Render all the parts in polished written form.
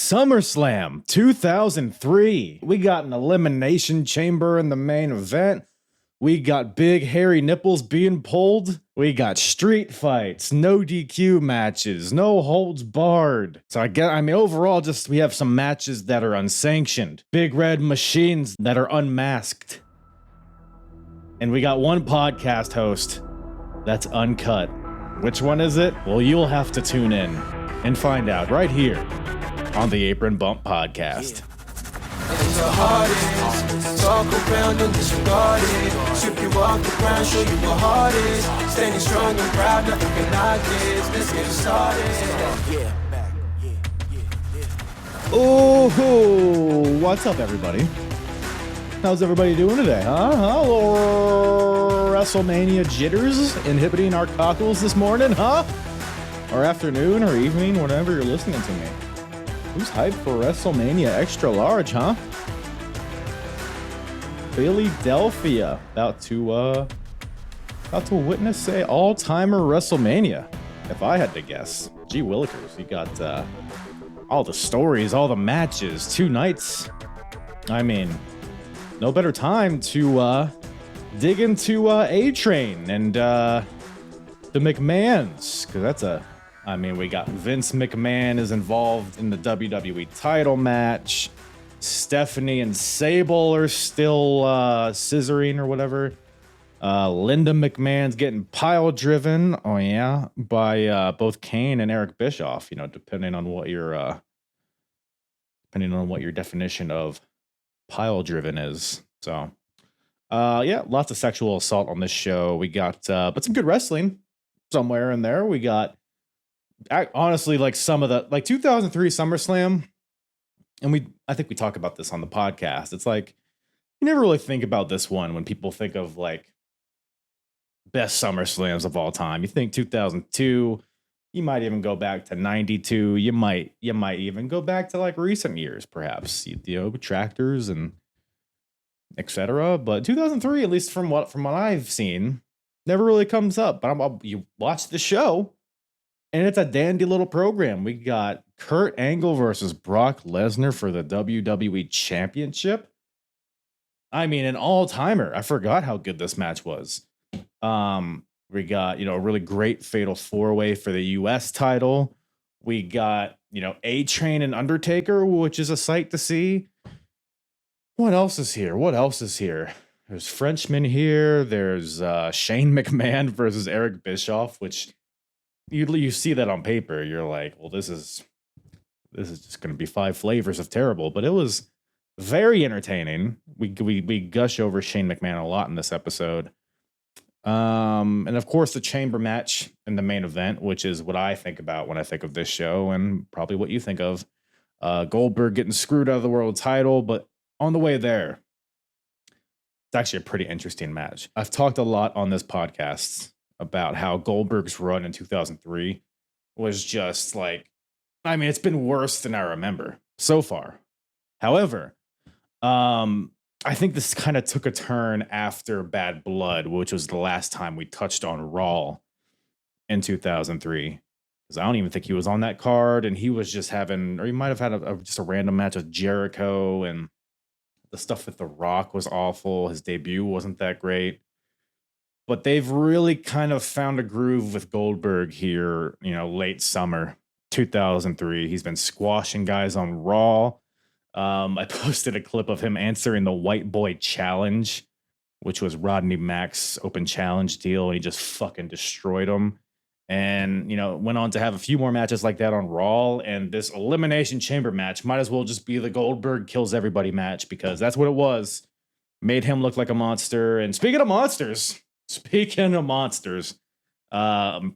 SummerSlam 2003. We got an elimination chamber in the main event. We got big hairy nipples being pulled. We got street fights, no DQ matches, no holds barred. So overall, we have some matches that are unsanctioned. Big red machines that are unmasked. And we got one podcast host that's uncut. Which one is it? Well, you'll have to tune in and find out right here on the Apron Bump Podcast. And the hardest, talk around and disregard it. Strip you off the ground, show you your heart is. Standing strong and proud, nothing can knock this. Let's get it started. Oh, what's up, everybody? How's everybody doing today, huh? Little WrestleMania jitters inhibiting our cockles this morning, huh? Or afternoon or evening, whenever you're listening to me. Who's hyped for WrestleMania extra large, huh? Philadelphia about to witness a all-timer WrestleMania, if I had to guess. Gee willikers, you got all the stories, all the matches, 2 nights. I mean, no better time to dig into A-Train and the McMahons, because we got Vince McMahon is involved in the WWE title match. Stephanie and Sable are still scissoring or whatever. Linda McMahon's getting pile driven. Oh yeah, by both Kane and Eric Bischoff. You know, depending on what your definition of pile driven is. So, yeah, lots of sexual assault on this show. We got, but some good wrestling somewhere in there. We got. Honestly, like some of the 2003 SummerSlam, and I think we talk about this on the podcast. It's like you never really think about this one when people think of like best SummerSlams of all time. You think 2002, you might even go back to 92. You might even go back to like recent years, perhaps, tractors and etc. But 2003, at least from what I've seen, never really comes up. But you watch the show. And it's a dandy little program. We got Kurt Angle versus Brock Lesnar for the WWE Championship. I mean, an all-timer. I forgot how good this match was. We got, a really great fatal 4-way for the US title. We got, A-Train and Undertaker, which is a sight to see. What else is here? There's Frenchman here. There's Shane McMahon versus Eric Bischoff, which... You see that on paper, you're like, well, this is just going to be 5 flavors of terrible. But it was very entertaining. We gush over Shane McMahon a lot in this episode. And of course, the chamber match in the main event, which is what I think about when I think of this show, and probably what you think of. Goldberg getting screwed out of the world title, but on the way there, it's actually a pretty interesting match. I've talked a lot on this podcast about how Goldberg's run in 2003 was just like, it's been worse than I remember so far. However, I think this kind of took a turn after Bad Blood, which was the last time we touched on Raw in 2003. Because I don't even think he was on that card, and he was just having, or he might have had just a random match with Jericho, and the stuff with The Rock was awful. His debut wasn't that great. But they've really kind of found a groove with Goldberg here, late summer 2003. He's been squashing guys on Raw. I posted a clip of him answering the White Boy Challenge, which was Rodney Mack's open challenge deal. And he just fucking destroyed him. And, went on to have a few more matches like that on Raw. And this Elimination Chamber match might as well just be the Goldberg kills everybody match, because that's what it was. Made him look like a monster. And speaking of monsters,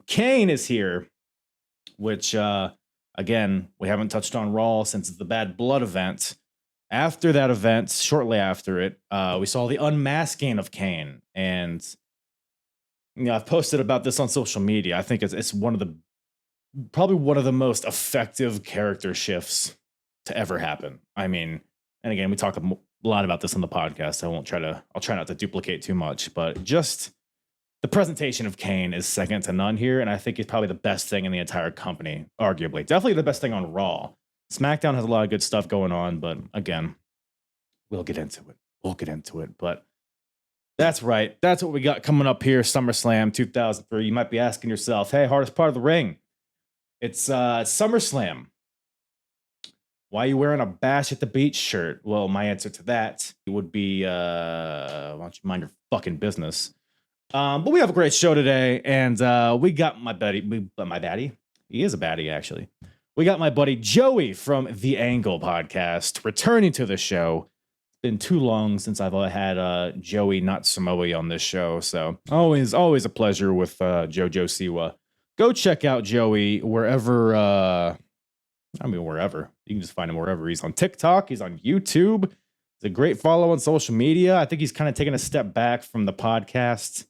Kane is here, which, again, we haven't touched on Raw since the Bad Blood event. After that event, shortly after it, we saw the unmasking of Kane. And, I've posted about this on social media. I think it's probably one of the most effective character shifts to ever happen. And again, we talk a lot about this on the podcast. I'll try not to duplicate too much, but just the presentation of Kane is second to none here, and I think it's probably the best thing in the entire company, arguably. Definitely the best thing on Raw SmackDown has a lot of good stuff going on, but again, we'll get into it. But that's right. That's what we got coming up here. SummerSlam 2003. You might be asking yourself, hey, hardest part of the ring. It's SummerSlam. Why are you wearing a Bash at the Beach shirt? Well, my answer to that would be, why don't you mind your fucking business? But we have a great show today, and we got my baddie. He is a baddie, actually. We got my buddy Joey from The Angle podcast returning to the show. It's been too long since I've had Joey, not Samoa, on this show, so always a pleasure with Jojo Siwa. Go check out Joey wherever. Wherever. You can just find him wherever. He's on TikTok. He's on YouTube. He's a great follow on social media. I think he's kind of taken a step back from the podcast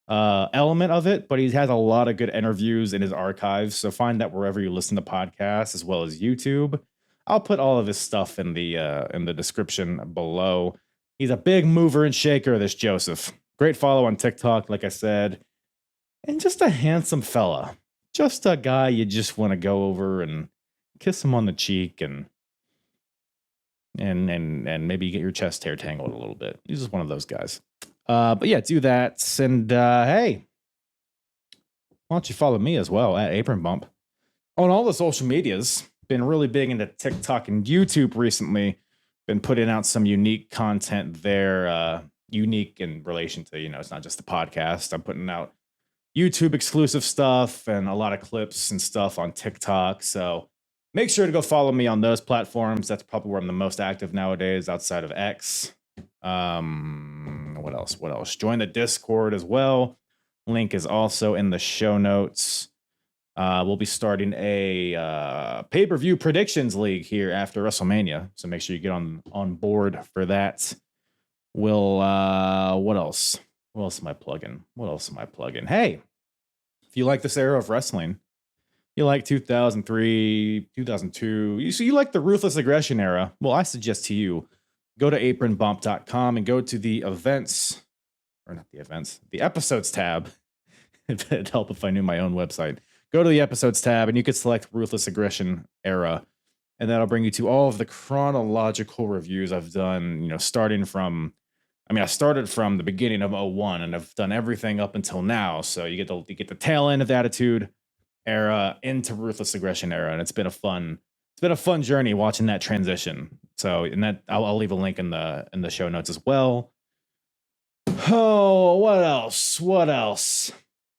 element of it, but he has a lot of good interviews in his archives. So find that wherever you listen to podcasts, as well as YouTube. I'll put all of his stuff in the description below. He's a big mover and shaker, this Joseph. Great follow on TikTok, like I said. And just a handsome fella. Just a guy you just want to go over and kiss him on the cheek and maybe get your chest hair tangled a little bit. He's just one of those guys. But yeah, do that. And hey, why don't you follow me as well at Apron Bump on all the social medias. Been really big into TikTok and YouTube recently. Been putting out some unique content there. Unique in relation to, it's not just the podcast. I'm putting out YouTube exclusive stuff and a lot of clips and stuff on TikTok. So make sure to go follow me on those platforms. That's probably where I'm the most active nowadays outside of X. What else? Join the Discord as well. Link is also in the show notes. We'll be starting a pay-per-view predictions league here after WrestleMania. So make sure you get on board for that. What else? What else am I plugging? Hey, if you like this era of wrestling, you like 2003, 2002, you like the Ruthless Aggression era, well, I suggest to you, go to apronbump.com and go to the the episodes tab. It'd help if I knew my own website. Go to the episodes tab and you could select Ruthless Aggression era. And that'll bring you to all of the chronological reviews I've done, starting from, I started from the beginning of 01 and I've done everything up until now. So you get the tail end of the Attitude era into Ruthless Aggression era, and it's been a fun journey watching that transition. So, and that I'll leave a link in the show notes as well. Oh, what else?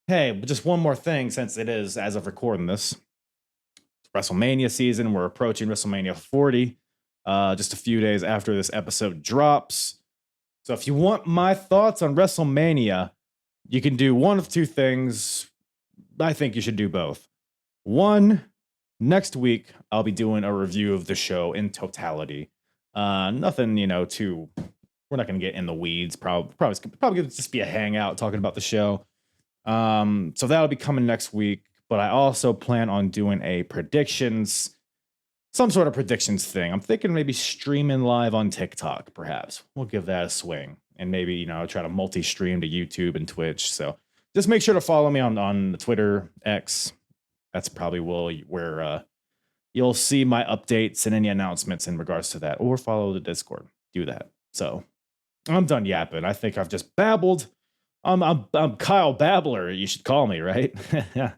Hey, just one more thing, since it is, as of recording this, it's WrestleMania season. We're approaching WrestleMania 40, just a few days after this episode drops. So if you want my thoughts on WrestleMania, you can do one of two things. I think you should do both. One, next week, I'll be doing a review of the show in totality. Nothing, we're not going to get in the weeds. Probably just be a hangout talking about the show. So that'll be coming next week. But I also plan on doing some sort of predictions thing. I'm thinking maybe streaming live on TikTok, perhaps. We'll give that a swing. And maybe, try to multi-stream to YouTube and Twitch. So just make sure to follow me on Twitter, X. That's probably where you'll see my updates and any announcements in regards to that. Or follow the Discord. Do that. So I'm done yapping. I think I've just babbled. I'm Kyle Babbler. You should call me, right? I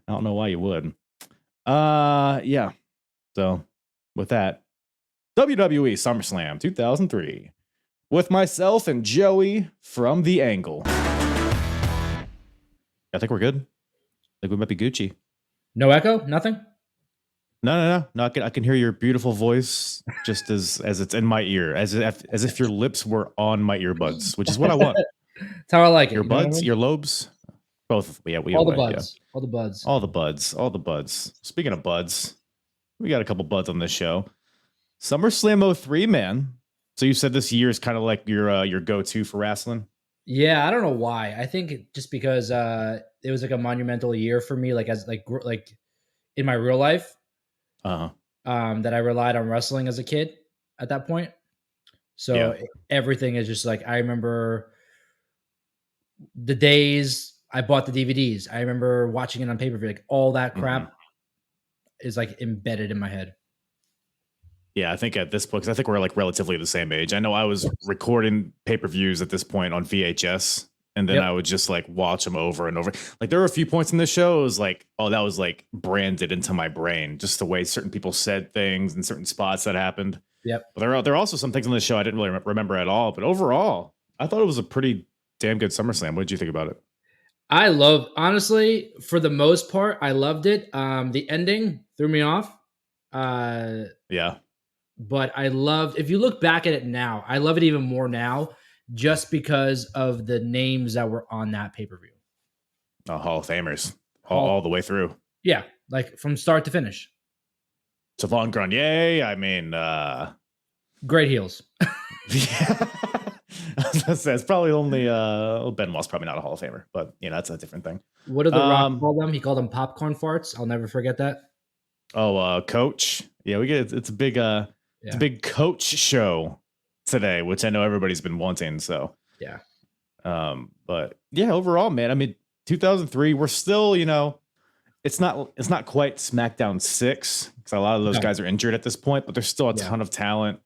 don't know why you would. Yeah. So with that, WWE Summerslam 2003 with myself and Joey from The Angle. I think we're good. I think we might be Gucci. No echo? Nothing? No. I can hear your beautiful voice just as it's in my ear, as if your lips were on my earbuds, which is what I want. That's how I like it. Your buds, your lobes, both. Yeah, all the buds. Yeah. All the buds. Speaking of buds, we got a couple buds on this show. SummerSlam 03, man. So you said this year is kind of like your go-to for wrestling? Yeah, I don't know why. I think just because it was like a monumental year for me, like as like in my real life. That I relied on wrestling as a kid at that point. So everything is just like, I remember the days I bought the DVDs. I remember watching it on pay-per-view, like all that crap. is like embedded in my head. Yeah, I think at this point, because I think we're like relatively the same age. I know I was recording pay-per-views at this point on VHS, and then I would just like watch them over and over. Like there were a few points in the show, it was like, oh, that was like branded into my brain, just the way certain people said things and certain spots that happened. Yep. But there are also some things on the show I didn't really remember at all. But overall, I thought it was a pretty damn good SummerSlam. What did you think about it? Honestly, for the most part, I loved it. The ending threw me off. Yeah. But I loved, if you look back at it now, I love it even more now just because of the names that were on that pay-per-view. Hall of Famers all the way through. Yeah, like from start to finish. Savon Grenier, I mean, great heels. Yeah. It's probably only Benoit's probably not a Hall of Famer, but you know, that's a different thing. What did The Rock call them? He called them popcorn farts. I'll never forget that. Coach. Yeah, we get it's a big it's a big coach show today, which I know everybody's been wanting. So yeah. But yeah, overall, man, I mean, 2003, we're still, you know, it's not quite SmackDown 6 because a lot of those guys are injured at this point, but there's still a ton of talent.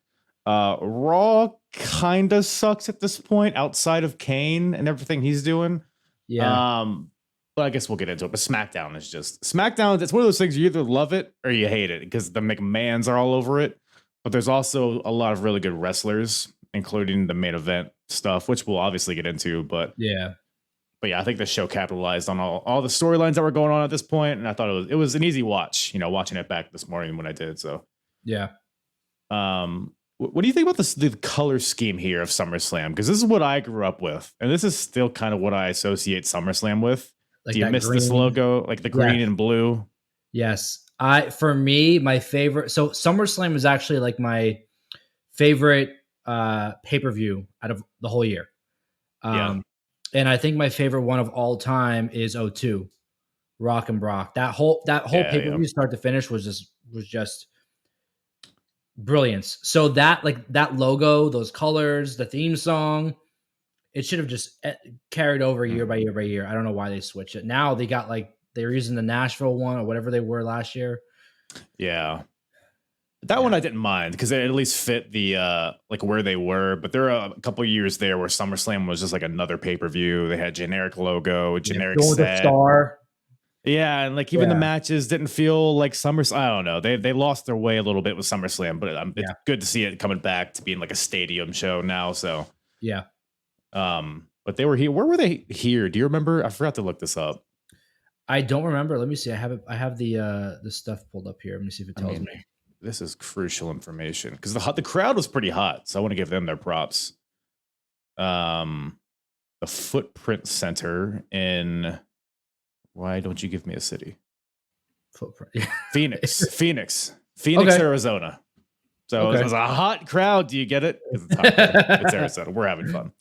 Raw kind of sucks at this point outside of Kane and everything he's doing. Yeah. But I guess we'll get into it. But SmackDown is just SmackDown. It's one of those things you either love it or you hate it because the McMahons are all over it. But there's also a lot of really good wrestlers, including the main event stuff, which we'll obviously get into. But yeah, I think the show capitalized on all the storylines that were going on at this point, and I thought it was an easy watch. You know, watching it back this morning when I did. So yeah. What do you think about the color scheme here of SummerSlam? Because this is what I grew up with, and this is still kind of what I associate SummerSlam with. Like, do you miss this logo, like the green and blue? Yes. For me, my favorite. So SummerSlam is actually like my favorite pay-per-view out of the whole year. And I think my favorite one of all time is 02, Rock and Brock. That whole pay-per-view start to finish was just brilliance. So that logo, those colors, the theme song, it should have just carried over year by year by year. I don't know why they switched it. Now they got they were using the Nashville one or whatever they were last year. Yeah. That one I didn't mind because it at least fit the where they were. But there are a couple of years there where SummerSlam was just like another pay-per-view. They had generic logo, generic set. Star. Yeah, and even the matches didn't feel like SummerSlam. I don't know. They lost their way a little bit with SummerSlam, but it's good to see it coming back to being like a stadium show now. So yeah. But they were here. Where were they here? Do you remember? I forgot to look this up. I don't remember. Let me see. I have the stuff pulled up here. Let me see if it tells me. This is crucial information because the crowd was pretty hot, so I want to give them their props. The Footprint Center in. Why don't you give me a city? Footprint. Phoenix, Arizona. So it was a hot crowd. Do you get it? It's hot. It's Arizona. We're having fun.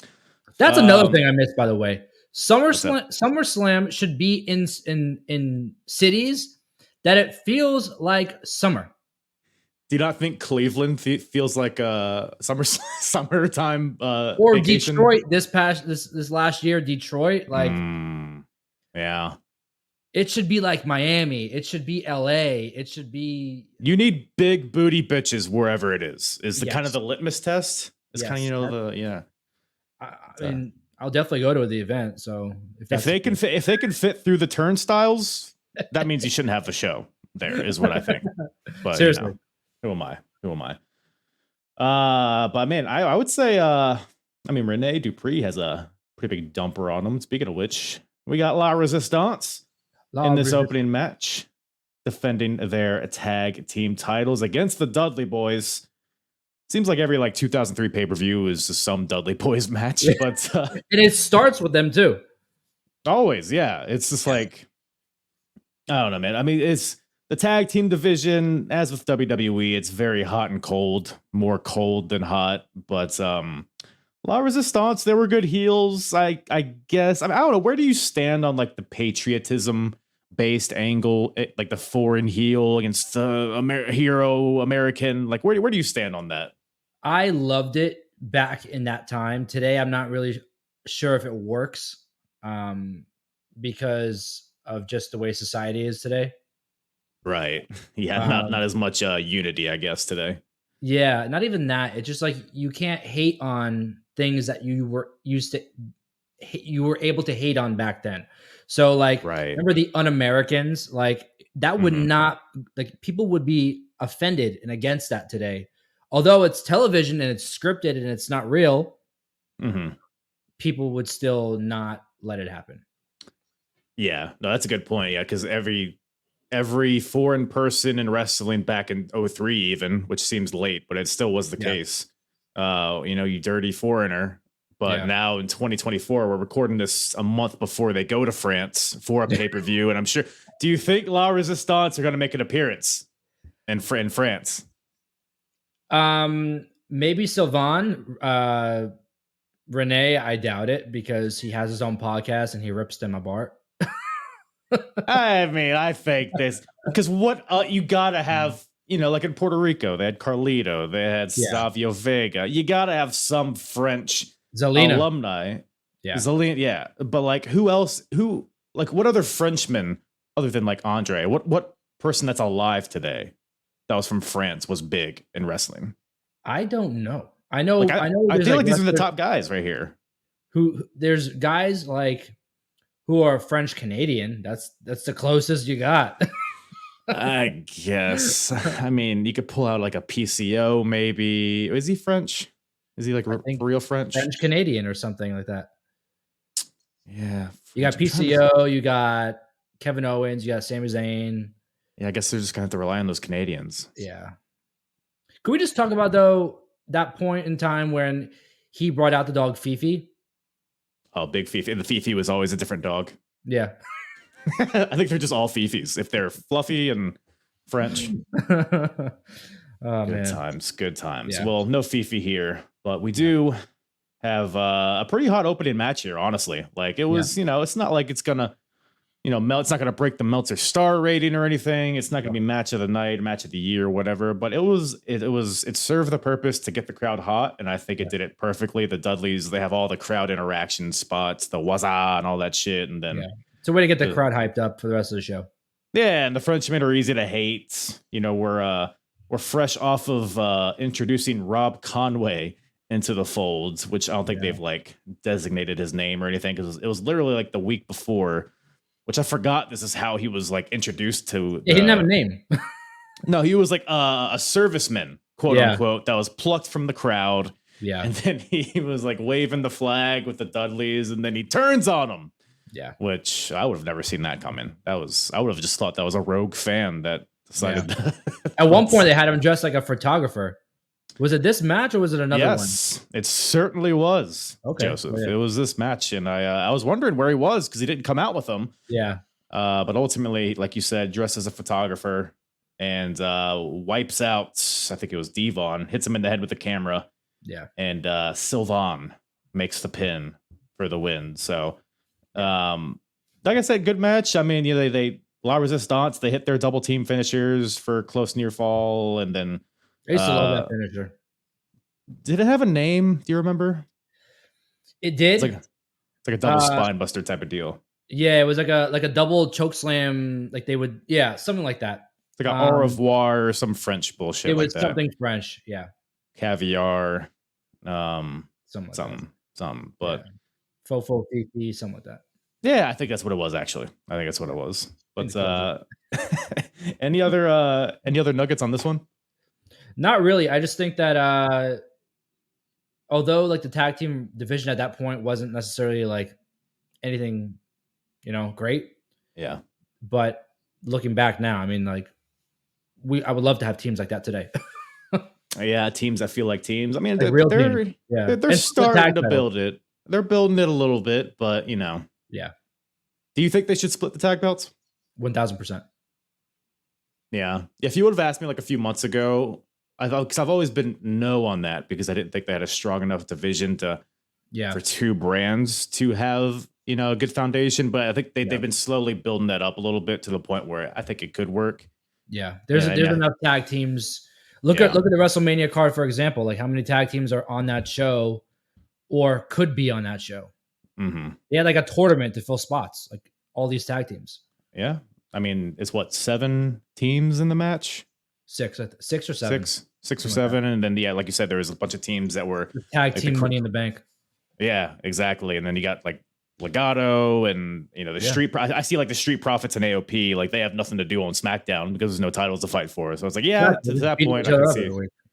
That's another thing I missed, by the way. SummerSlam should be in cities that it feels like summer. Do you not think Cleveland feels like a summertime or vacation? Detroit this last year? Detroit, yeah. It should be like Miami. It should be LA. It should be. You need big booty bitches wherever it is. Is the kind of the litmus test? It's kind of I mean, I'll definitely go to the event. So if they can fit through the turnstiles, that means you shouldn't have the show. There is what I think. But seriously, who am I? But man, I would say, Rene Dupree has a pretty big dumper on him. Speaking of which, we got La Resistance in this opening match, defending their tag team titles against the Dudley Boys. Seems like every 2003 pay-per-view is just some Dudley Boys match, but and it starts with them too. Always, yeah. It's just I don't know, man. I mean, it's the tag team division, as with WWE, it's very hot and cold, more cold than hot. But La Resistance, they were good heels, I guess. I don't know. Where do you stand on the patriotism based angle, like the foreign heel against the hero American? Where do you stand on that? I loved it back in that time. Today, I'm not really sure if it works because of just the way society is today. Right. Yeah. Not as much unity, I guess, today. Yeah, not even that. It's just like you can't hate on things that you were able to hate on back then. So like, Right. remember the Un-Americans? Like that would Mhm. not, like, people would be offended and against that today. Although it's television and it's scripted and it's not real, Mhm. people would still not let it happen. Yeah. No, that's a good point. Yeah, because every foreign person in wrestling back in '03, even, which seems late, but it still was the Yeah. case. You dirty foreigner. But Yeah. now in 2024, we're recording this a month before they go to France for a pay-per-view. And I'm sure, do you think La Resistance are going to make an appearance in France? Maybe Sylvain, Renee, I doubt it because he has his own podcast and he rips them apart. I mean, I think this because what you gotta have, like in Puerto Rico, they had Carlito, they had Yeah. Savio Vega. You gotta have some French Zelina. alumni. Yeah. Zelina, yeah. But like, who else? What other Frenchmen other than like Andre? What person that's alive today that was from France was big in wrestling? I don't know. I know. Like, I know. I feel like these are the wrestlers top guys right here. Who there's guys like who are French Canadian. That's the closest you got. I guess. I mean, you could pull out like a PCO, maybe. Is he French? Is he like real French? French Canadian or something like that. Yeah. You got PCO, you got Kevin Owens, you got Sami Zayn. Yeah, I guess they're just gonna have to rely on those Canadians. Yeah. Could we just talk about though that point in time when he brought out the dog Fifi? Oh, big Fifi. The Fifi was always a different dog. Yeah. I think they're just all Fifis if they're fluffy and French. Oh, good man. Good times. Yeah. Well, no Fifi here, but we do have a pretty hot opening match here, honestly. Like it was, it's not like it's gonna, it's not gonna break the Meltzer star rating or anything. It's not gonna be match of the night, match of the year, whatever. But it served the purpose to get the crowd hot, and I think it did it perfectly. The Dudleys, they have all the crowd interaction spots, the waza and all that shit, and then it's a way to get the crowd hyped up for the rest of the show. Yeah, and the Frenchmen are easy to hate. We're fresh off of introducing Rob Conway into the folds, which I don't think they've like designated his name or anything because it was literally like the week before, which I forgot this is how he was like introduced to. He didn't have a name. No, he was like a serviceman, quote unquote, that was plucked from the crowd. Yeah. And then he was like waving the flag with the Dudleys, and then he turns on them. Yeah. Which I would have never seen that coming. I would have just thought that was a rogue fan that decided. Yeah. At one point, they had him dressed like a photographer. Was it this match or was it another one? Yes, it certainly was, Joseph. It was this match. And I was wondering where he was because he didn't come out with them. Yeah. But ultimately, like you said, dressed as a photographer and wipes out, I think it was Devon, hits him in the head with the camera. Yeah. And Sylvain makes the pin for the win. So, like I said, good match. I mean, they La Resistance, they hit their double team finishers for close near fall, and then I used to love that finisher. Did it have a name? Do you remember? It did. It's like a double spine buster type of deal. Yeah, it was like a double choke slam. Like they would, something like that. It's like an au revoir or some French bullshit. It was like that. something French. Yeah. Caviar. Something. But Fofo Fifi, something like that. Yeah, I think that's what it was. Actually, I think that's what it was. But any other nuggets on this one? Not really. I just think that although like the tag team division at that point wasn't necessarily like anything, great. Yeah. But looking back now, I mean, like I would love to have teams like that today. Yeah, teams that feel like teams. I mean, like they're starting to build it. They're building it a little bit, but Yeah. Do you think they should split the tag belts? 1000%. Yeah. If you would have asked me like a few months ago, I thought, because I've always been no on that because I didn't think they had a strong enough division for two brands to have, a good foundation. But I think they've been slowly building that up a little bit to the point where I think it could work. Yeah. There's enough tag teams. Look at the WrestleMania card, for example. Like how many tag teams are on that show or could be on that show. Mm-hmm. They had like a tournament to fill spots, like all these tag teams. Yeah. I mean, it's what, 7 teams in the match? 6 or 7. Six or 7, and then like you said, there was a bunch of teams that were the tag team Money in the Bank. Yeah, exactly. And then you got like Legato and the Street. I see like the Street Profits and AOP, like they have nothing to do on SmackDown because there's no titles to fight for. So it's like, to that point, I can see.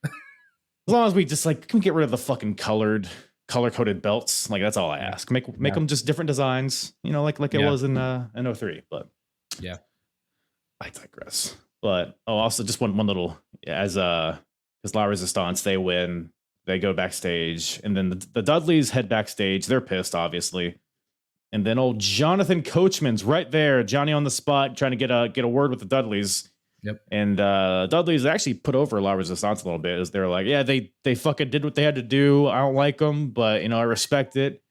As long as we just like can we get rid of the fucking color-coded belts, like that's all I ask. Make them just different designs, like it was in 03. But yeah, I digress. But also just one little as La Resistance, they win. They go backstage, and then the Dudleys head backstage. They're pissed, obviously. And then old Jonathan Coachman's right there, Johnny on the spot, trying to get a word with the Dudleys. Yep. And Dudleys actually put over La Resistance a little bit, as they're like, yeah, they fucking did what they had to do. I don't like them, but I respect it.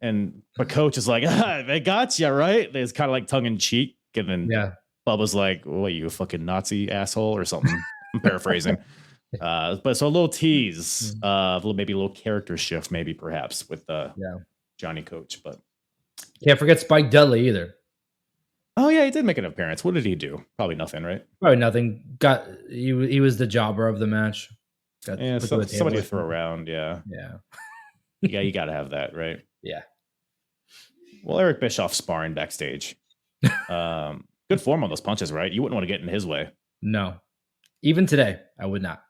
But Coach is like, they got you, right? It's kind of like tongue in cheek. And then Bubba's like, what, you a fucking Nazi asshole or something? I'm paraphrasing. But so a little tease, maybe a little character shift, maybe perhaps with Johnny Coach. But can't forget Spike Dudley either. Oh yeah, he did make an appearance. What did he do? Probably nothing, right? Probably nothing. He was the jobber of the match. Somebody to throw around. Yeah. Yeah, you got to have that, right? Yeah. Well, Eric Bischoff sparring backstage. Good form on those punches, right? You wouldn't want to get in his way. No, even today, I would not.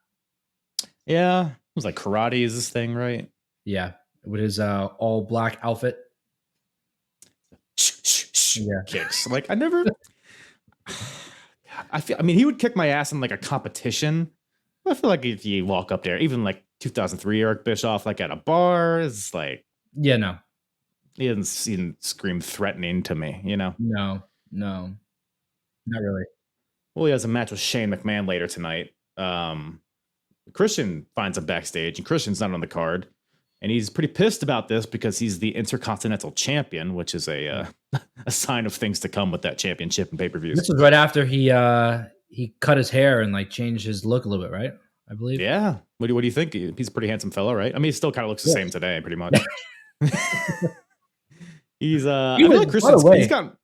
Yeah, it was like karate is this thing, right? Yeah, with his all black outfit. Kicks. Like I mean, he would kick my ass in like a competition. I feel like if you walk up there, even like 2003 Eric Bischoff, like at a bar, is like, no, he didn't scream threatening to me, No, not really. Well, he has a match with Shane McMahon later tonight. Christian finds him backstage, and Christian's not on the card. And he's pretty pissed about this because he's the Intercontinental Champion, which is a sign of things to come with that championship and pay-per-views. This was right after he cut his hair and like changed his look a little bit, right? I believe. Yeah. What do you think? He's a pretty handsome fellow, right? I mean, he still kind of looks the same today, pretty much. He's he's got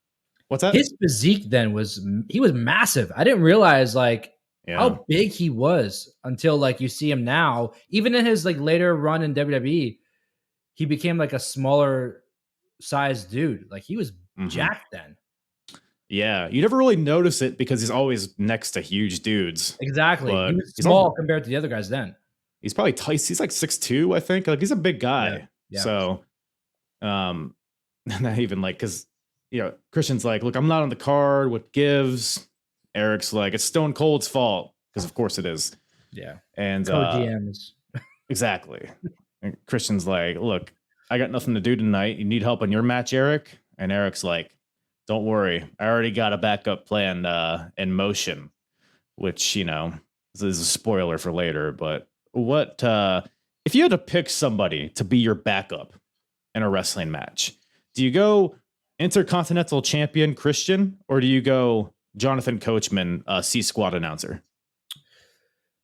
what's that? His physique then was massive. I didn't realize how big he was until like you see him now. Even in his like later run in WWE, he became like a smaller sized dude. Like he was jacked then. Yeah, you never really notice it because he's always next to huge dudes. Exactly. He was small compared to the other guys then. He's probably tight. He's like 6'2", I think. Like he's a big guy. Yeah. So not even like, because Christian's like, look, I'm not on the card. What gives? Eric's like, it's Stone Cold's fault, because of course it is. Yeah. And DMs. Exactly. And Christian's like, look, I got nothing to do tonight. You need help on your match, Eric? And Eric's like, don't worry, I already got a backup plan in motion, which is a spoiler for later. But what if you had to pick somebody to be your backup in a wrestling match? Do you go Intercontinental Champion Christian, or do you go Jonathan Coachman, C Squad announcer?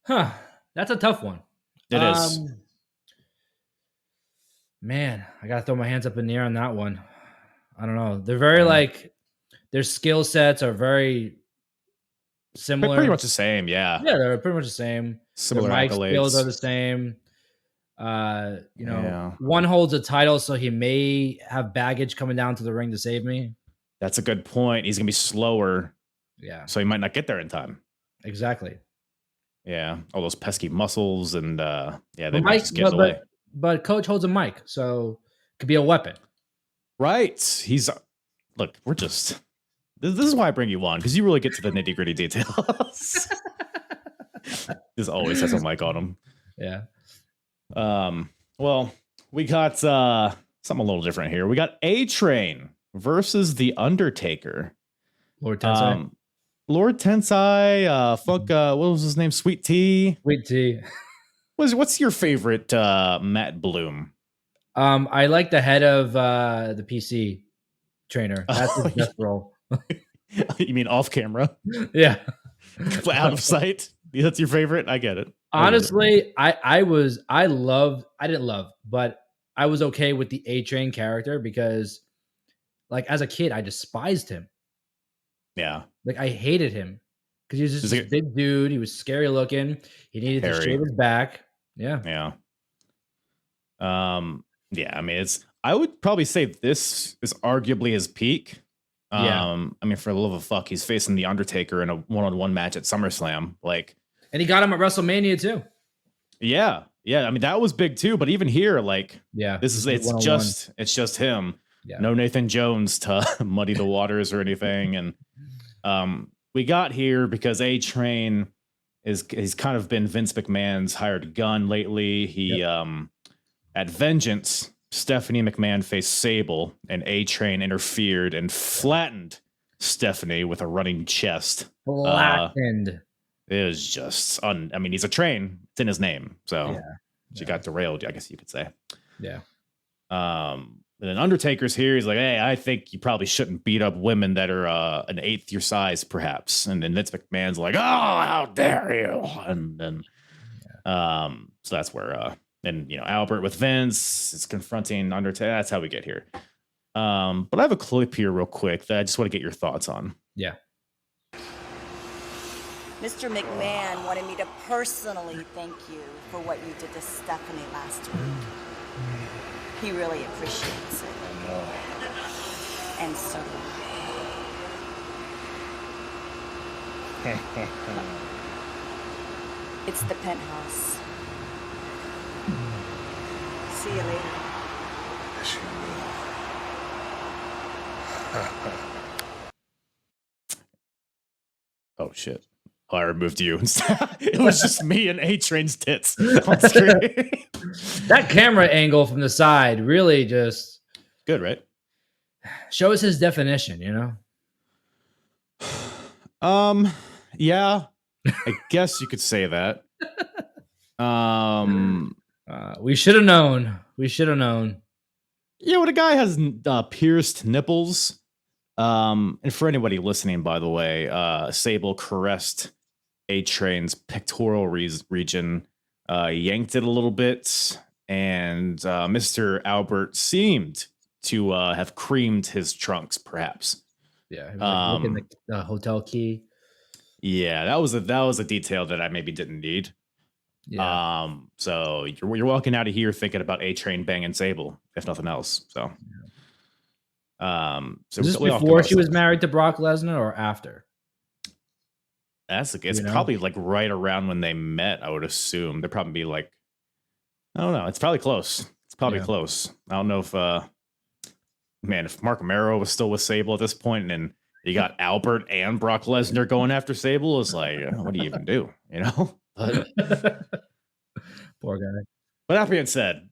That's a tough one. It is. Man, I gotta throw my hands up in the air on that one. I don't know. They're very their skill sets are very similar. Pretty much the same, yeah. Yeah, they're pretty much the same. Similar mic accolades. Skills are the same. One holds a title, so he may have baggage coming down to the ring to save me. That's a good point. He's gonna be slower. Yeah. So he might not get there in time. Exactly. Yeah. All those pesky muscles and they might just get away. But Coach holds a mic, so it could be a weapon. Right. He's we're just this is why I bring you on, because you really get to the nitty-gritty details. Just always has a mic on him. Yeah. Well, we got something a little different here. We got A-Train versus The Undertaker. Lord Tensai. Lord Tensai, what was his name? Sweet Tea. Sweet Tea. What's your favorite Matt Bloom? I like the head of the PC trainer. That's his best role. You mean off camera? Yeah. Out of sight? That's your favorite? I get it. Honestly, I didn't love, but I was okay with the A-Train character because as a kid, I despised him. Yeah. Like I hated him because he was just this big dude. He was scary looking. He needed to shave his back. Yeah. Yeah. Yeah. I mean, I would probably say this is arguably his peak. I mean, for the love of fuck, he's facing the Undertaker in a one-on-one match at SummerSlam. Like, and he got him at WrestleMania too. Yeah. I mean, that was big too. But even here, like, it's just him. Yeah. No Nathan Jones to muddy the waters or anything. And we got here because A-Train he's kind of been Vince McMahon's hired gun lately. He at Vengeance, Stephanie McMahon faced Sable, and A-Train interfered and flattened Stephanie with a running chest. Flattened. It was just I mean, he's a train. It's in his name. So she got derailed, I guess you could say. Yeah. And then Undertaker's here. He's like, hey, I think you probably shouldn't beat up women that are an eighth your size, perhaps. And then Vince McMahon's like, oh, how dare you? And then so that's where and Albert with Vince is confronting Undertaker. That's how we get here. But I have a clip here real quick that I just want to get your thoughts on. Yeah. Mr. McMahon wanted me to personally thank you for what you did to Stephanie last week. He really appreciates it. And so do I. It's the penthouse. See you later. Yes, you will. Oh, shit. I removed you. It was just me and A-Train's tits on screen. That camera angle from the side really just good, right? Shows his definition, Yeah, I guess you could say that. We should have known. Yeah, when a guy has pierced nipples, and for anybody listening, by the way, Sable caressed A-Train's pectoral region, yanked it a little bit, and Mr. Albert seemed to have creamed his trunks, perhaps. Yeah, he was looking at the hotel key. Yeah, that was a detail that I maybe didn't need. Yeah. So you're walking out of here thinking about A-Train banging Sable, if nothing else. So. So is this before she was married to Brock Lesnar or after? It's probably like right around when they met, I would assume. They'd probably be like, I don't know. It's probably close. Close. I don't know if if Mark Romero was still with Sable at this point, and you got Albert and Brock Lesnar going after Sable, it's like, what do you even do? But, poor guy. But that being said,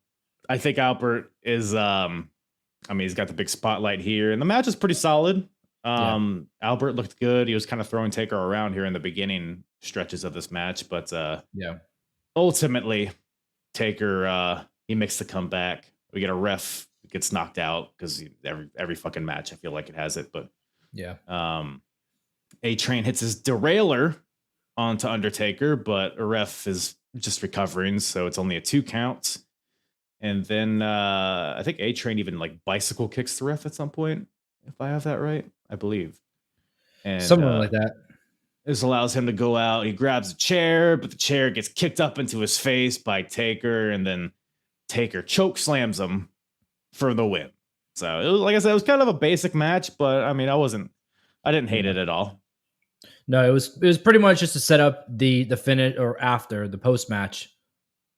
I think Albert is he's got the big spotlight here, and the match is pretty solid. Albert looked good. He was kind of throwing Taker around here in the beginning stretches of this match, but ultimately, Taker he makes the comeback. We get a ref that gets knocked out because every fucking match I feel like it has it, but A-Train hits his derailer onto Undertaker, but a ref is just recovering, so it's only a 2 count. And then I think A-Train even like bicycle kicks the ref at some point, if I have that right, I believe. And something like that. This allows him to go out. He grabs a chair, but the chair gets kicked up into his face by Taker, and then Taker choke slams him for the win. So it was, like I said, it was kind of a basic match, but I mean, I didn't hate it at all. No, it was pretty much just to set up the finish or after the post match.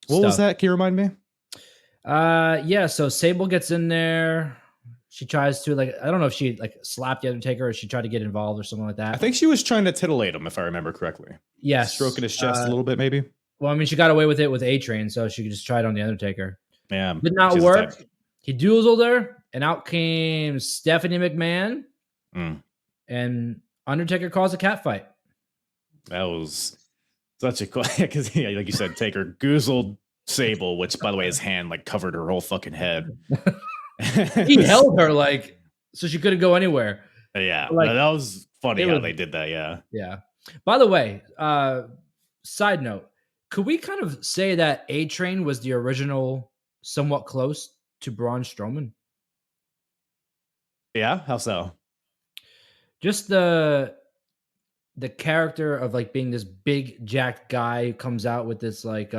What was that? Can you remind me? So Sable gets in there. She tries to I don't know if she slapped the Undertaker or she tried to get involved or something like that. I think she was trying to titillate him, if I remember correctly. Yes. Stroking his chest a little bit, maybe. Well, I mean, she got away with it with A-Train, so she could just try it on the Undertaker. Yeah. Did not work. He dueled her, and out came Stephanie McMahon. And Undertaker caused a cat fight. That was such a cool, because like you said, Taker goozled Sable, which by the way, his hand covered her whole fucking head. He held her so she couldn't go anywhere. Yeah, that was funny how they did that. Yeah. By the way, side note, could we kind of say that A-Train was the original, somewhat close to Braun Strowman? Yeah, how so? Just the the character of like being this big jacked guy who comes out with this like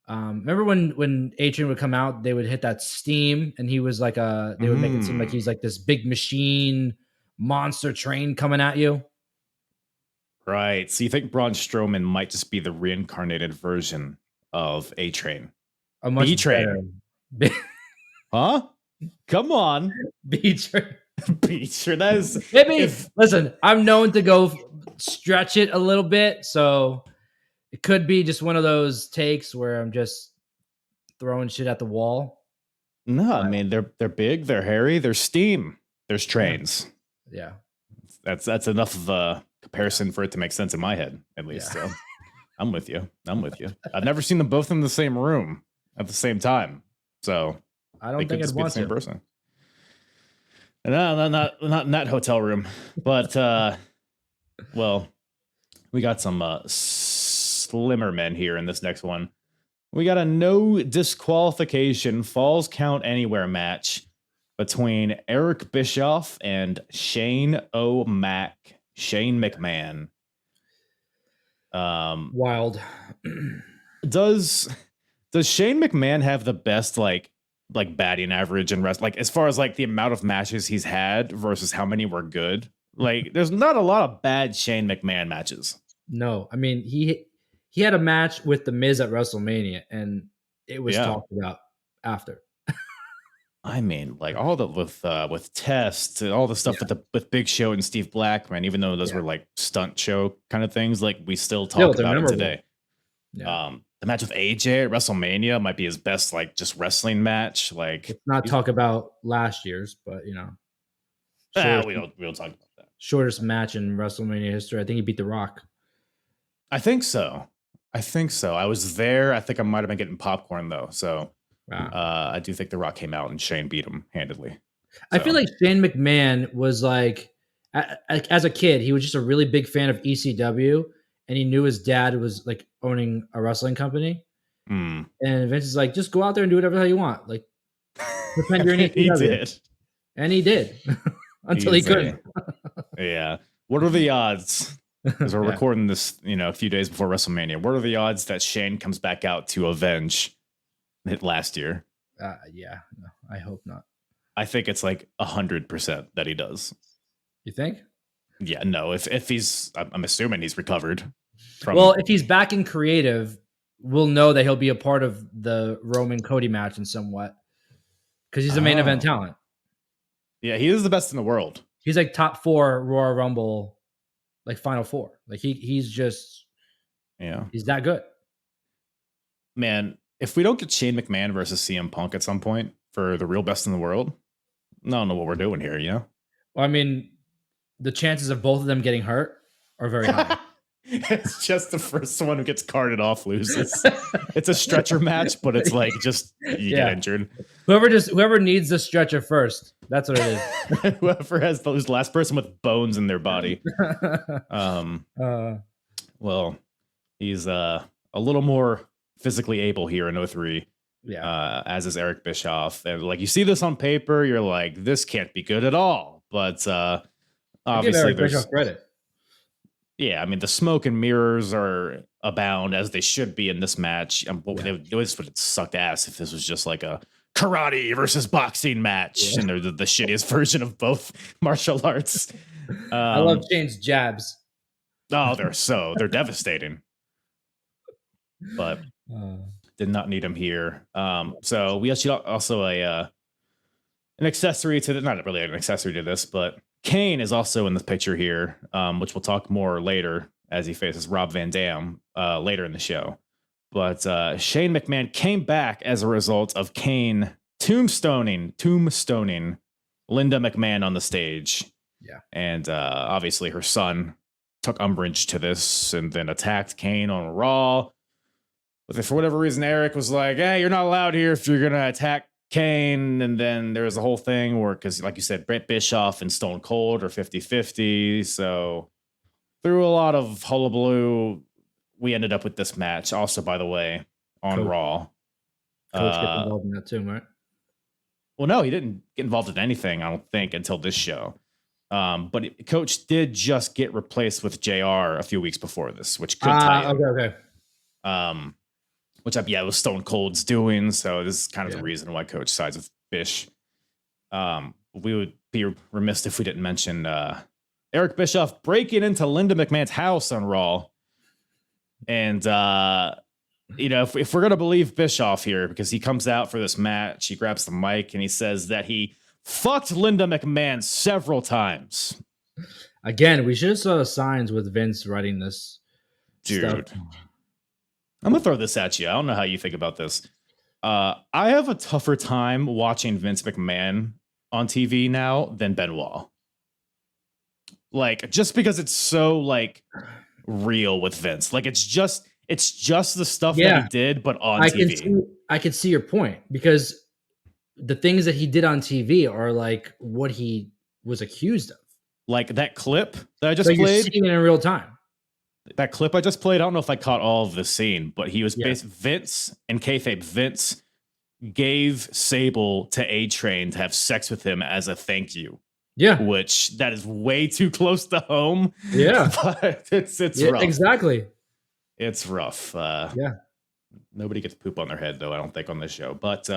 remember when Adrian would come out, they would hit that steam and he was like they would make it seem like he's like this big machine monster train coming at you. Right. So you think Braun Strowman might just be the reincarnated version of A-Train? A much B-Train. Huh? Come on. B-Train. B-Train. That is maybe listen, I'm known to go stretch it a little bit, so it could be just one of those takes where I'm just throwing shit at the wall. No, I mean they're big, they're hairy, there's steam, there's trains. Yeah. That's enough of a comparison for it to make sense in my head, at least. Yeah. So I'm with you. I've never seen them both in the same room at the same time. So I don't think I'd want the same person. No, not in that hotel room. But well, we got some slimmer men here in this next one. We got a no disqualification falls count anywhere match between Eric Bischoff and Shane McMahon. Wild. Does Shane McMahon have the best like batting average and rest, like as far as like the amount of matches he's had versus how many were good? Like there's not a lot of bad Shane McMahon matches. No, I mean he had a match with The Miz at WrestleMania and it was talked about after. I mean, like all the with Test and all the stuff with Big Show and Steve Blackman, even though those were like stunt show kind of things, like we still talk about it today. Yeah. The match with AJ at WrestleMania might be his best, like just wrestling match. Like, let's not talk about last year's, but you know, we don't talk about that. Shortest match in WrestleMania history. I think he beat The Rock. I think so. I was there. I think I might have been getting popcorn though. So I do think The Rock came out and Shane beat him handedly. So. I feel like Shane McMahon was like, as a kid, he was just a really big fan of ECW. And he knew his dad was like owning a wrestling company. And Vince is like, just go out there and do whatever the hell you want. Like, pretend you're in ECW. He did. And he did. Until he couldn't. Yeah. What are the odds? Because we're recording this, a few days before WrestleMania. What are the odds that Shane comes back out to avenge it last year? Yeah. No, I hope not. I think it's like 100% that he does. You think? Yeah, no. If he's, I'm assuming he's recovered. Well, if he's back in creative, we'll know that he'll be a part of the Roman Cody match in somewhat, because he's the main event talent. Yeah, he is the best in the world. He's like top 4 Royal Rumble, like Final 4. Like he's just, he's that good. Man, if we don't get Shane McMahon versus CM Punk at some point for the real best in the world, I don't know what we're doing here. Well, I mean, the chances of both of them getting hurt are very high. It's just the first one who gets carted off loses. It's a stretcher match, but it's like just you get injured. Whoever needs the stretcher first, that's what it is. Whoever has the last person with bones in their body. Well, he's a little more physically able here in 03. Yeah. As is Eric Bischoff. And like you see this on paper, you're like, this can't be good at all. But obviously there's credit. Yeah, I mean the smoke and mirrors are abound as they should be in this match. It would suck ass if this was just like a karate versus boxing match, and they're the shittiest version of both martial arts. I love Shane's jabs. Oh, they're devastating. But did not need him here. So we actually also an accessory to not really an accessory to this, but Kane is also in this picture here, which we'll talk more later as he faces Rob Van Dam later in the show. But Shane McMahon came back as a result of Kane tombstoning Linda McMahon on the stage. Yeah. And obviously her son took umbrage to this and then attacked Kane on Raw. But for whatever reason, Eric was like, hey, you're not allowed here if you're going to attack Kane. And then there was a whole thing where, because like you said, Brett Bischoff and Stone Cold are 50-50. So through a lot of hullabaloo, we ended up with this match. Also, by the way, on Raw. Coach gets involved in that too, right? Well, no, he didn't get involved in anything, I don't think, until this show. But Coach did just get replaced with JR a few weeks before this, which could tie in. Okay. Which it was Stone Cold's doing. So this is kind of the reason why Coach sides with Bish. We would be remiss if we didn't mention Eric Bischoff breaking into Linda McMahon's house on Raw. And, if we're going to believe Bischoff here, because he comes out for this match, he grabs the mic and he says that he fucked Linda McMahon several times. Again, we should have saw the signs with Vince writing this. Dude, stuff. I'm going to throw this at you. I don't know how you think about this. I have a tougher time watching Vince McMahon on TV now than Benoit. Like, just because it's so, like, real with Vince. Like, it's just the stuff that he did, but on TV. I can see your point, because the things that he did on TV are like what he was accused of. Like that clip that I just played. You're seeing it in real time. That clip I just played, I don't know if I caught all of the scene, but he was Vince and kayfabe. Vince gave Sable to A-Train to have sex with him as a thank you. Yeah. Which that is way too close to home. Yeah. But it's rough. Exactly. It's rough. Nobody gets poop on their head, though, I don't think, on this show. But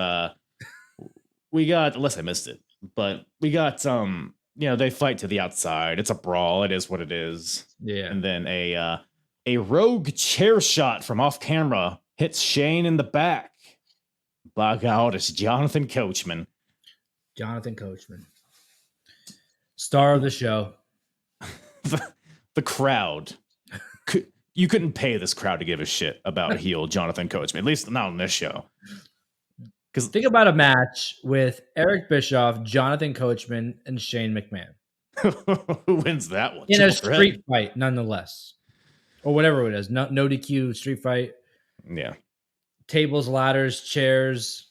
we got, unless I missed it, but we got they fight to the outside. It's a brawl. It is what it is. Yeah. And then a rogue chair shot from off camera hits Shane in the back. By God, it's Jonathan Coachman. Jonathan Coachman. Star of the show. The crowd. You couldn't pay this crowd to give a shit about heel Jonathan Coachman, at least not on this show. Because think about a match with Eric Bischoff, Jonathan Coachman, and Shane McMahon. Who wins that one? In a street fight, nonetheless. Or whatever it is. No DQ street fight. Yeah. Tables, ladders, chairs.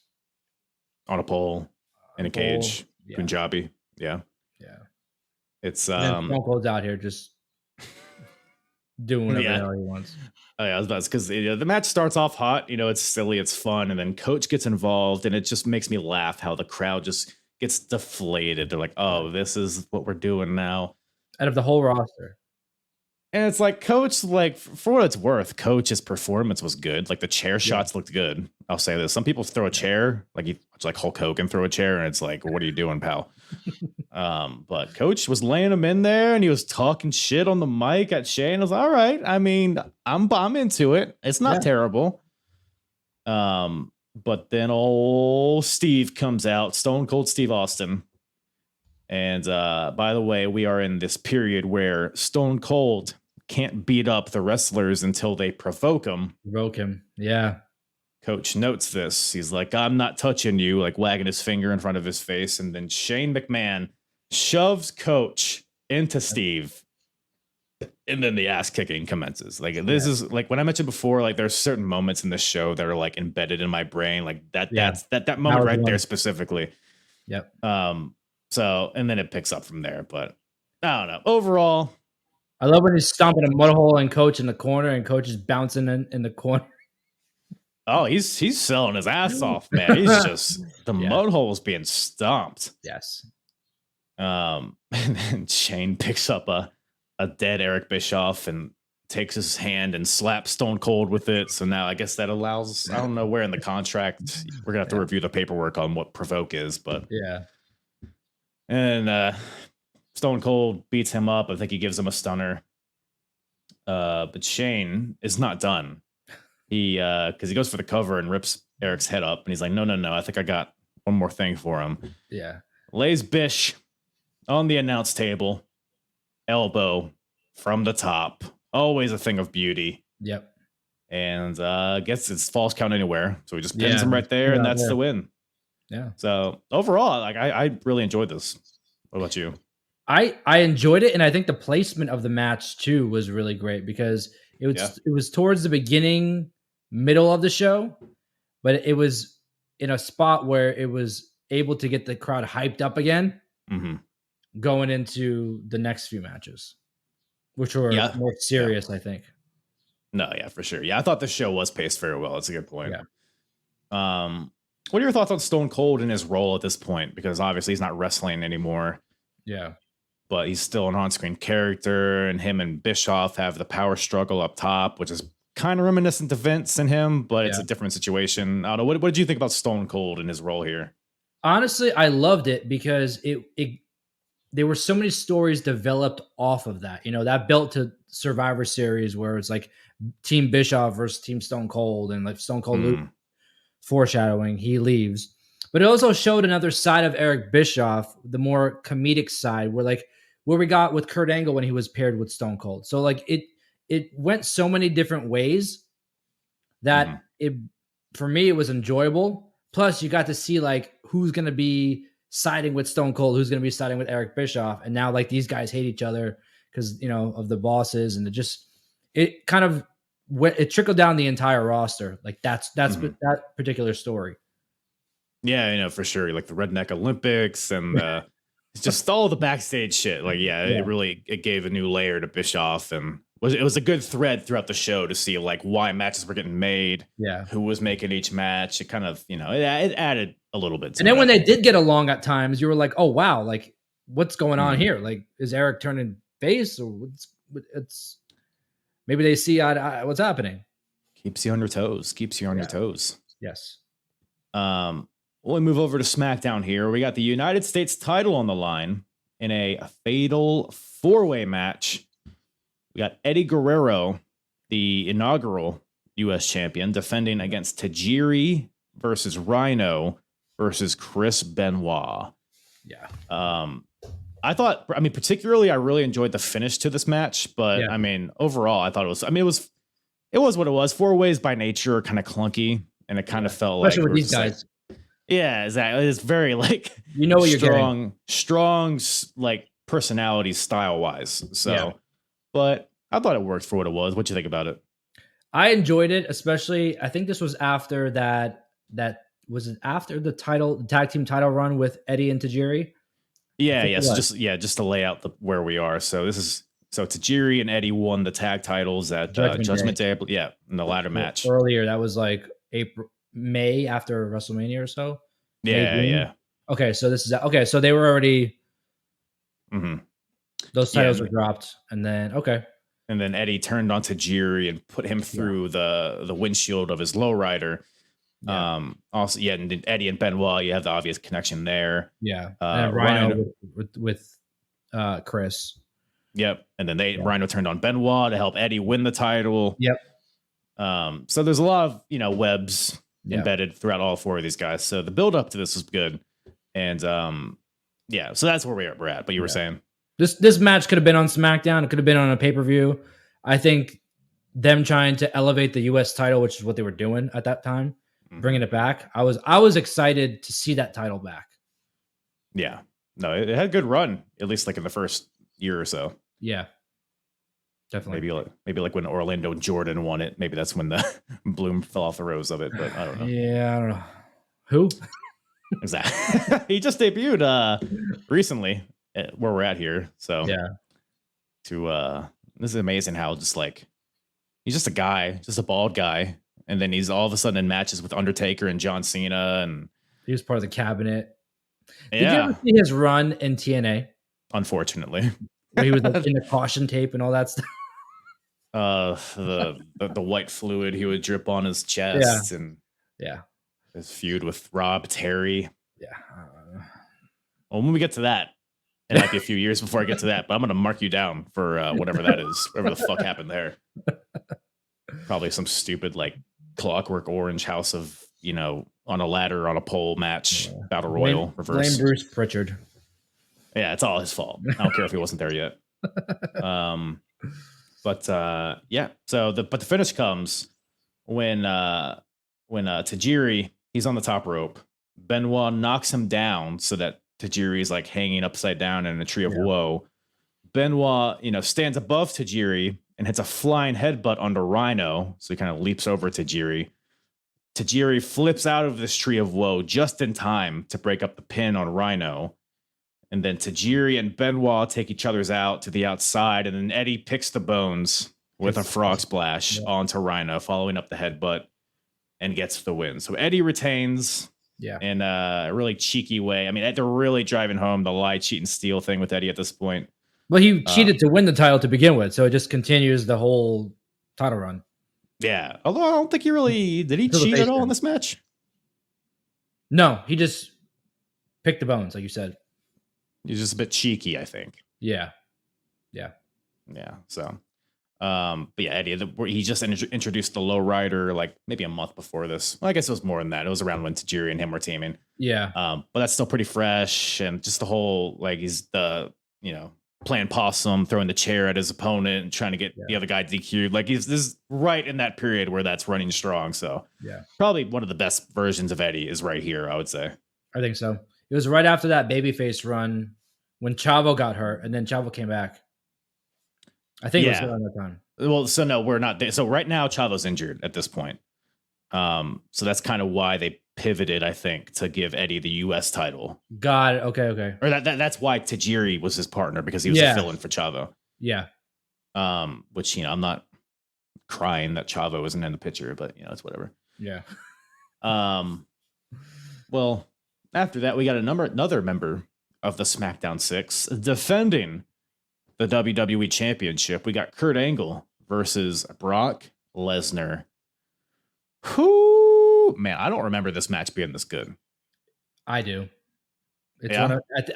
On a pole. In a cage. Yeah. Punjabi. Yeah. Yeah. It's Stone Cold's out here just doing whatever the hell he wants. Oh, yeah, that's because the match starts off hot. It's silly, it's fun, and then Coach gets involved, and it just makes me laugh how the crowd just gets deflated. They're like, "Oh, this is what we're doing now." Out of the whole roster, and it's like Coach, like for what it's worth, Coach's performance was good. Like the chair shots looked good. I'll say this: some people throw a chair, like Hulk Hogan throw a chair, and it's like, "What are you doing, pal?" But Coach was laying him in there, and he was talking shit on the mic at Shane. I was like, all right. I mean, I'm into it. It's not terrible. But then old Steve comes out, Stone Cold Steve Austin. And by the way, we are in this period where Stone Cold can't beat up the wrestlers until they provoke him. Provoke him, yeah. Coach notes this. He's like, I'm not touching you, like wagging his finger in front of his face. And then Shane McMahon shoves Coach into Steve. And then the ass kicking commences. Like this is like when I mentioned before, like there's certain moments in this show that are like embedded in my brain. Like that's that moment right there specifically. Yep. So, and then it picks up from there, but I don't know. Overall, I love when he's stomping a mud hole and Coach in the corner and Coach is bouncing in the corner. Oh, he's selling his ass off, man. He's just the mud hole's being stomped. Yes. And then Shane picks up a dead Eric Bischoff and takes his hand and slaps Stone Cold with it. So now I guess that allows, I don't know where in the contract, we're gonna have to review the paperwork on what provoke is, but yeah. And Stone Cold beats him up. I think he gives him a stunner. But Shane is not done. Because he goes for the cover and rips Eric's head up, and he's like, no, I think I got one more thing for him. Yeah. Lays Bish on the announce table, elbow from the top. Always a thing of beauty. Yep. And gets his false count anywhere. So he just pins him right there, and that's the win. Yeah. So overall, like I really enjoyed this. What about you? I enjoyed it, and I think the placement of the match too was really great because it was towards the beginning, middle of the show, but it was in a spot where it was able to get the crowd hyped up again, going into the next few matches, which were more serious, I think. No, yeah, for sure. Yeah, I thought the show was paced very well. That's a good point. Yeah. What are your thoughts on Stone Cold and his role at this point? Because obviously he's not wrestling anymore. Yeah. but he's still an on-screen character, and him and Bischoff have the power struggle up top, which is kind of reminiscent to Vince and him, but it's a different situation. I don't know. What did you think about Stone Cold and his role here? Honestly, I loved it because there were so many stories developed off of that. You know, that built to Survivor Series where it's like Team Bischoff versus Team Stone Cold, and like Stone Cold foreshadowing, he leaves. But it also showed another side of Eric Bischoff, the more comedic side, where we got with Kurt Angle when he was paired with Stone Cold. So like it went so many different ways that for me it was enjoyable. Plus, you got to see like who's going to be siding with Stone Cold, who's going to be siding with Eric Bischoff, and now like these guys hate each other because of the bosses, and it kind of it trickled down the entire roster. Like that's that particular story. Yeah, for sure. Like the Redneck Olympics and it's just all the backstage shit. Like, it gave a new layer to Bischoff, and it was a good thread throughout the show to see like why matches were getting made. Yeah, who was making each match. It kind of it added a little bit. And then when they did get along at times, you were like, oh wow, like what's going on here? Like, is Eric turning face, or it's maybe they see what's happening? Keeps you on your toes. Keeps you on your toes. Yes. We'll move over to SmackDown here. We got the United States title on the line in a fatal 4-way match. We got Eddie Guerrero, the inaugural U.S. champion, defending against Tajiri versus Rhino versus Chris Benoit. Yeah. Particularly, I really enjoyed the finish to this match, but overall, I thought it was what it was. 4 ways by nature are kind of clunky, and it kind of felt especially like with these guys. Yeah, exactly. It's very like what you're getting. Strong like personality style wise. So, but I thought it worked for what it was. What you think about it? I enjoyed it, especially. I think this was after that was it after the tag team title run with Eddie and Tajiri. Yeah. So just to lay out where we are. So Tajiri and Eddie won the tag titles at Judgment Day. Yeah, in the ladder match earlier. That was like May after WrestleMania or so. Yeah. Okay, so this is okay. So they were already. Those titles were dropped, and then and then Eddie turned on Tajiri and put him through the windshield of his lowrider. Yeah. And Eddie and Benoit, you have the obvious connection there. Yeah, and Rhino with Chris. Yep, and then Rhino turned on Benoit to help Eddie win the title. Yep. So there's a lot of webs embedded throughout all 4 of these guys. So the build up to this was good, and so that's where we're at. But you were saying this match could have been on SmackDown. It could have been on a pay-per-view. I think them trying to elevate the U.S. title, which is what they were doing at that time, bringing it back. I was excited to see that title back. Yeah, no, it had a good run, at least like in the first year or so. Yeah. Definitely. Maybe like when Orlando Jordan won it. Maybe that's when the bloom fell off the rose of it. But I don't know. Yeah, I don't know. Who? Exactly. He just debuted recently where we're at here. So this is amazing how just like he's just a guy, just a bald guy, and then he's all of a sudden in matches with Undertaker and John Cena, and he was part of the cabinet. Did you ever see his run in TNA? Unfortunately, where he was like, in the caution tape and all that stuff. The white fluid he would drip on his chest, and his feud with Rob Terry. Well, when we get to that, it might be a few years before I get to that, but I'm gonna mark you down for whatever that is, whatever the fuck happened there. Probably some stupid like Clockwork Orange House of on a ladder on a pole match battle royal reverse. Blame Bruce Pritchard. Yeah, it's all his fault. I don't care if he wasn't there yet. But the finish comes when Tajiri, he's on the top rope. Benoit knocks him down so that Tajiri is like hanging upside down in a tree of woe. Benoit, stands above Tajiri and hits a flying headbutt onto Rhino, so he kind of leaps over Tajiri. Tajiri flips out of this tree of woe just in time to break up the pin on Rhino. And then Tajiri and Benoit take each other's out to the outside, and then Eddie picks the bones with a frog splash onto Rhino, following up the headbutt, and gets the win. So Eddie retains in a really cheeky way. I mean, they're really driving home the lie, cheat, and steal thing with Eddie at this point. Well, he cheated to win the title to begin with, so it just continues the whole title run. Yeah, although I don't think he really did. He cheat at all in this match? No, he just picked the bones, like you said. He's just a bit cheeky, I think. Yeah. So, but yeah, Eddie, he just introduced the lowrider like maybe a month before this. Well, I guess it was more than that. It was around when Tajiri and him were teaming. Yeah. But that's still pretty fresh, and just the whole like he's playing possum, throwing the chair at his opponent and trying to get the other guy DQ'd. Like this is right in that period where that's running strong. So probably one of the best versions of Eddie is right here, I would say. I think so. It was right after that babyface run when Chavo got hurt, and then Chavo came back. I think it was around that time. Well, so no, we're not. So right now, Chavo's injured at this point. So that's kind of why they pivoted, I think, to give Eddie the U.S. title. Got it. Okay. Or that's why Tajiri was his partner, because he was a fill-in for Chavo. Yeah. Which I'm not crying that Chavo isn't in the picture, but it's whatever. Yeah. Well, after that, we got another member of the SmackDown 6 defending the WWE Championship. We got Kurt Angle versus Brock Lesnar. Whoo, man, I don't remember this match being this good. I do. It's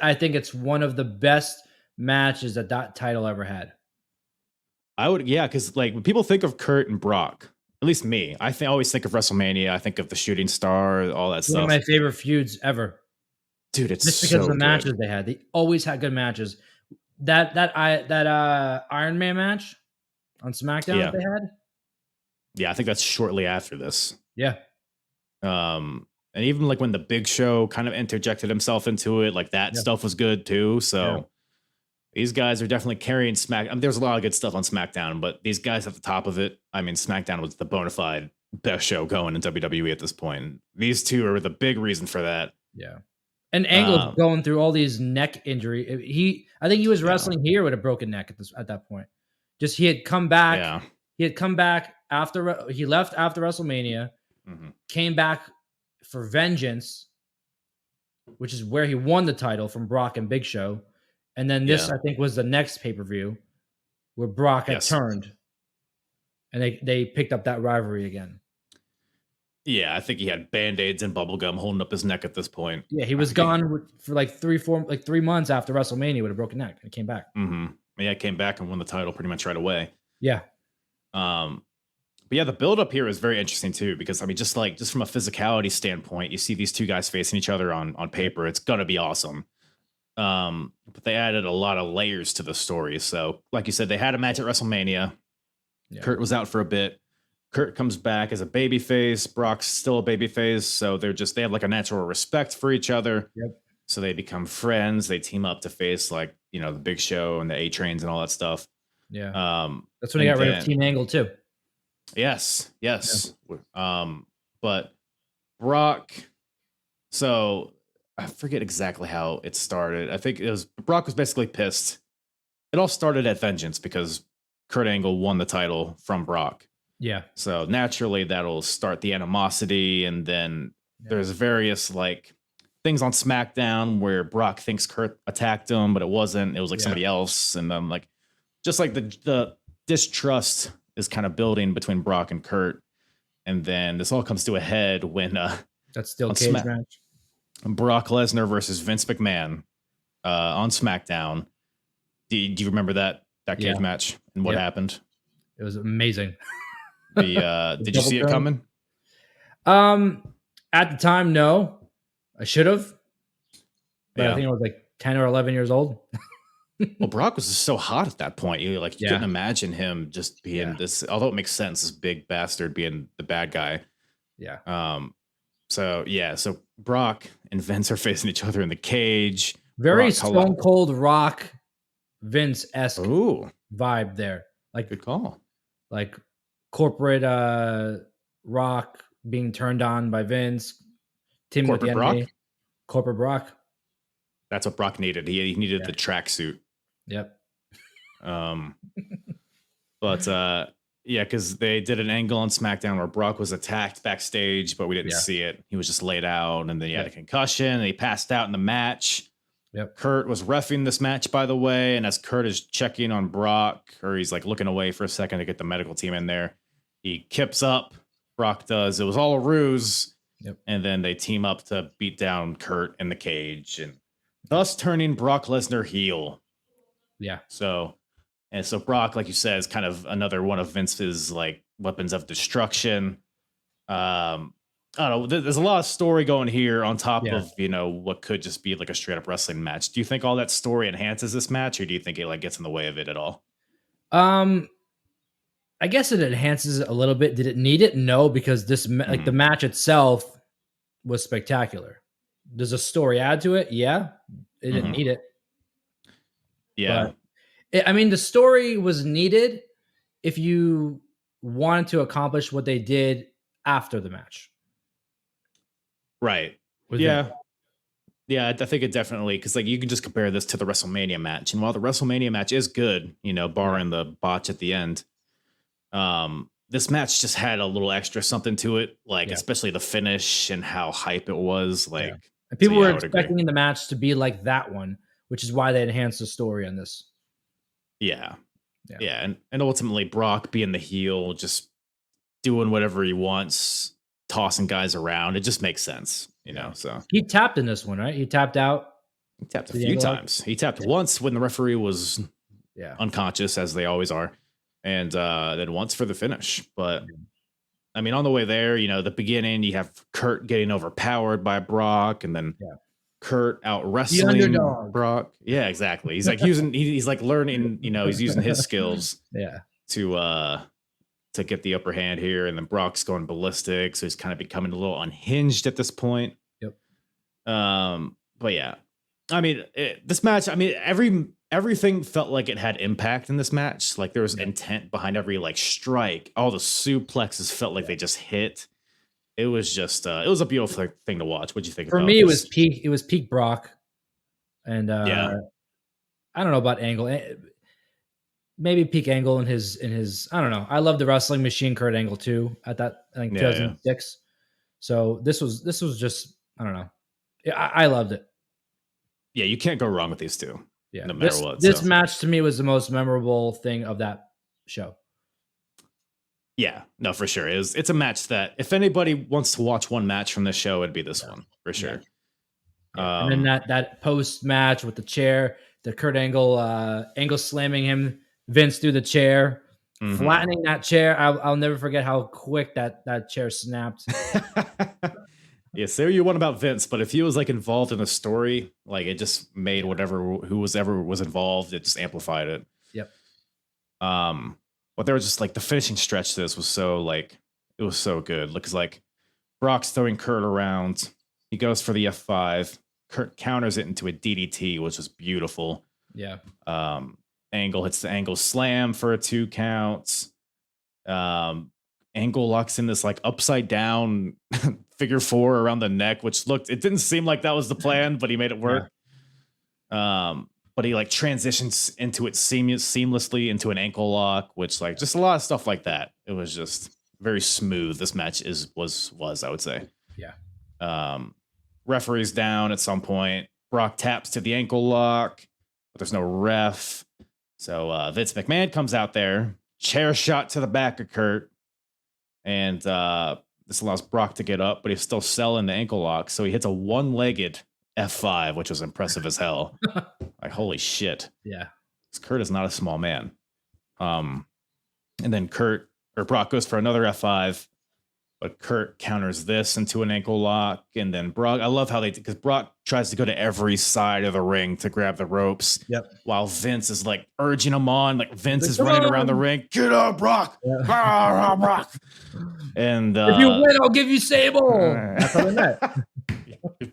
I think it's one of the best matches that title ever had. I would, because like when people think of Kurt and Brock, at least me, I always think of WrestleMania. I think of the Shooting Star, all that stuff. One of my favorite feuds ever, dude. It's just because of the matches they had. They always had good matches. That Iron Man match on SmackDown that they had. Yeah, I think that's shortly after this. Yeah. And even like when the Big Show kind of interjected himself into it, like that stuff was good too. So these guys are definitely carrying Smack. I mean, there's a lot of good stuff on SmackDown, but these guys at the top of it. I mean, SmackDown was the bona fide best show going in WWE at this point. These two are the big reason for that. Yeah. And Angle's going through all these neck injury. I think he was wrestling here with a broken neck at that point. Just he had come back. Yeah. He had come back after he left after WrestleMania, came back for Vengeance, which is where he won the title from Brock and Big Show. And then this, I think, was the next pay-per-view where Brock had turned, and they picked up that rivalry again. Yeah, I think he had Band-Aids and bubblegum holding up his neck at this point. Yeah, he was gone for like 3 months after WrestleMania with a broken neck, and came back. Yeah, came back and won the title pretty much right away. Yeah. But yeah, the build-up here is very interesting too, because I mean, just from a physicality standpoint, you see these two guys facing each other on paper. It's gonna be awesome. But they added a lot of layers to the story. So, like you said, they had a match at WrestleMania. Yeah. Kurt was out for a bit. Kurt comes back as a babyface. Brock's still a babyface. So they have like a natural respect for each other. Yep. So they become friends. They team up to face like, the Big Show and the A-Trains and all that stuff. Yeah. That's when they got rid of Team Angle too. Yes. Yeah. But Brock, so I forget exactly how it started. I think Brock was basically pissed. It all started at Vengeance because Kurt Angle won the title from Brock. Yeah. So naturally that'll start the animosity, and then there's various like things on SmackDown where Brock thinks Kurt attacked him, but it wasn't. It was like somebody else, and then like just like the distrust is kind of building between Brock and Kurt, and then this all comes to a head when that's still cage match. Brock Lesnar versus Vince McMahon on SmackDown. Do you remember that cage match and what happened? It was amazing. Did you see it coming? At the time, no. I should have. But I think I was like 10 or 11 years old. Well, Brock was just so hot at that point. You couldn't imagine him just being this, although it makes sense, this big bastard being the bad guy. Yeah. So Brock and Vince are facing each other in the cage. Very Stone Cold Rock Vince-esque vibe there. Like, good call. Like corporate Rock being turned on by Vince. Tim with the enemy. Corporate Brock. That's what Brock needed. He needed the tracksuit. Yep. But because they did an angle on SmackDown where Brock was attacked backstage, but we didn't see it. He was just laid out, and then he had a concussion, and he passed out in the match. Yep. Kurt was reffing this match, by the way, and as Kurt is checking on Brock, or he's like looking away for a second to get the medical team in there, he kips up. Brock does. It was all a ruse. Yep. And then they team up to beat down Kurt in the cage, and thus turning Brock Lesnar heel. Yeah. So Brock, like you said, is kind of another one of Vince's like weapons of destruction. I don't know. There's a lot of story going here on top of, what could just be like a straight up wrestling match. Do you think all that story enhances this match, or do you think it like gets in the way of it at all? I guess it enhances it a little bit. Did it need it? No, because this like the match itself was spectacular. Does a story add to it? Yeah, it didn't need it. Yeah, but the story was needed if you wanted to accomplish what they did after the match. Right. Yeah. Yeah, I think it definitely, because like you can just compare this to the WrestleMania match, and while the WrestleMania match is good, barring the botch at the end, this match just had a little extra something to it, like especially the finish and how hype it was. Like and people were expecting the match to be like that one, which is why they enhanced the story on this. Yeah, and ultimately Brock being the heel, just doing whatever he wants, tossing guys around, it just makes sense, So he tapped in this one, right? He tapped out. He tapped a few times. He tapped once when the referee was unconscious, as they always are, and then once for the finish. But on the way there, the beginning, you have Kurt getting overpowered by Brock, and then Kurt out wrestling Brock. Yeah, exactly. He's like he's like learning, he's using his skills to get the upper hand here, and then Brock's going ballistic, so he's kind of becoming a little unhinged at this point. Yep. But yeah, this match, everything felt like it had impact in this match. Like there was intent behind every like strike. All the suplexes felt like they just hit. It was just it was a beautiful thing to watch. What'd you think? For me, it was peak Brock, and I don't know about Angle. Maybe peak Angle in his I don't know. I love the wrestling machine Kurt Angle too at that, I think 2006. So this was just, I don't know. I loved it. Yeah, you can't go wrong with these two. Yeah, no matter what. This match to me was the most memorable thing of that show. Yeah, no, for sure. It's a match that if anybody wants to watch one match from this show, it'd be this one for sure. Yeah. And then that post match with the chair, the Kurt Angle slamming him, Vince through the chair, flattening that chair. I'll never forget how quick that chair snapped. Yeah, say what you want about Vince, but if he was like involved in the story, like it just made who was involved, it just amplified it. Yep. But there was just like the finishing stretch to this was so like it was so good. Looks like Brock's throwing Kurt around. He goes for the F5. Kurt counters it into a DDT, which was beautiful. Yeah. Angle hits the Angle slam for a 2 count. Angle locks in this like upside down figure 4 around the neck, which it didn't seem like that was the plan, but he made it work. Yeah. But he like transitions into it seamlessly into an ankle lock, which like just a lot of stuff like that. It was just very smooth. This match was I would say. Yeah. Referee's down at some point. Brock taps to the ankle lock, but there's no ref. So Vince McMahon comes out there, chair shot to the back of Kurt, and this allows Brock to get up, but he's still selling the ankle lock. So he hits a one-legged F5, which was impressive as hell. Like, holy shit. Yeah. Kurt is not a small man. And then Brock goes for another F5, but Kurt counters this into an ankle lock. And then Brock, I love how because Brock tries to go to every side of the ring to grab the ropes. Yep. While Vince is like urging him on. Like Vince is running around the ring. Get up, Brock. Yeah. Brock. And if you win, I'll give you Sable. That's how they met.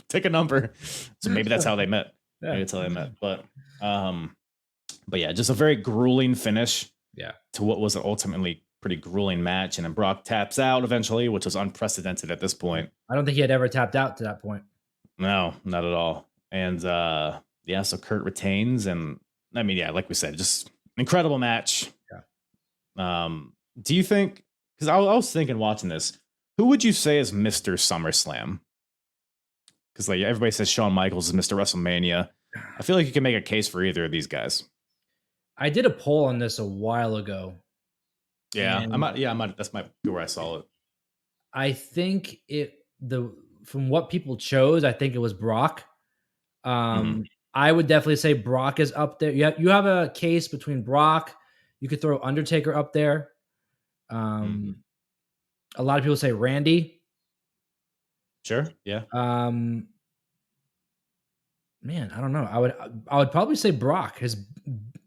Take a number. So maybe that's how they met. Yeah. Maybe that's how they met. But yeah, just a very grueling finish. Yeah. To what was ultimately pretty grueling match, and then Brock taps out eventually, which was unprecedented at this point. I don't think he had ever tapped out to that point. No, not at all. And so Kurt retains, and like we said, just incredible match. Yeah. Do you think? Because I was thinking watching this, who would you say is Mr. SummerSlam? Because like everybody says Shawn Michaels is Mr. WrestleMania. I feel like you can make a case for either of these guys. I did a poll on this a while ago. Yeah, that's my where I saw it. I think from what people chose, I think it was Brock. I would definitely say Brock is up there. You have a case between Brock. You could throw Undertaker up there. A lot of people say Randy. Sure. Yeah. Man, I don't know. I would probably say Brock.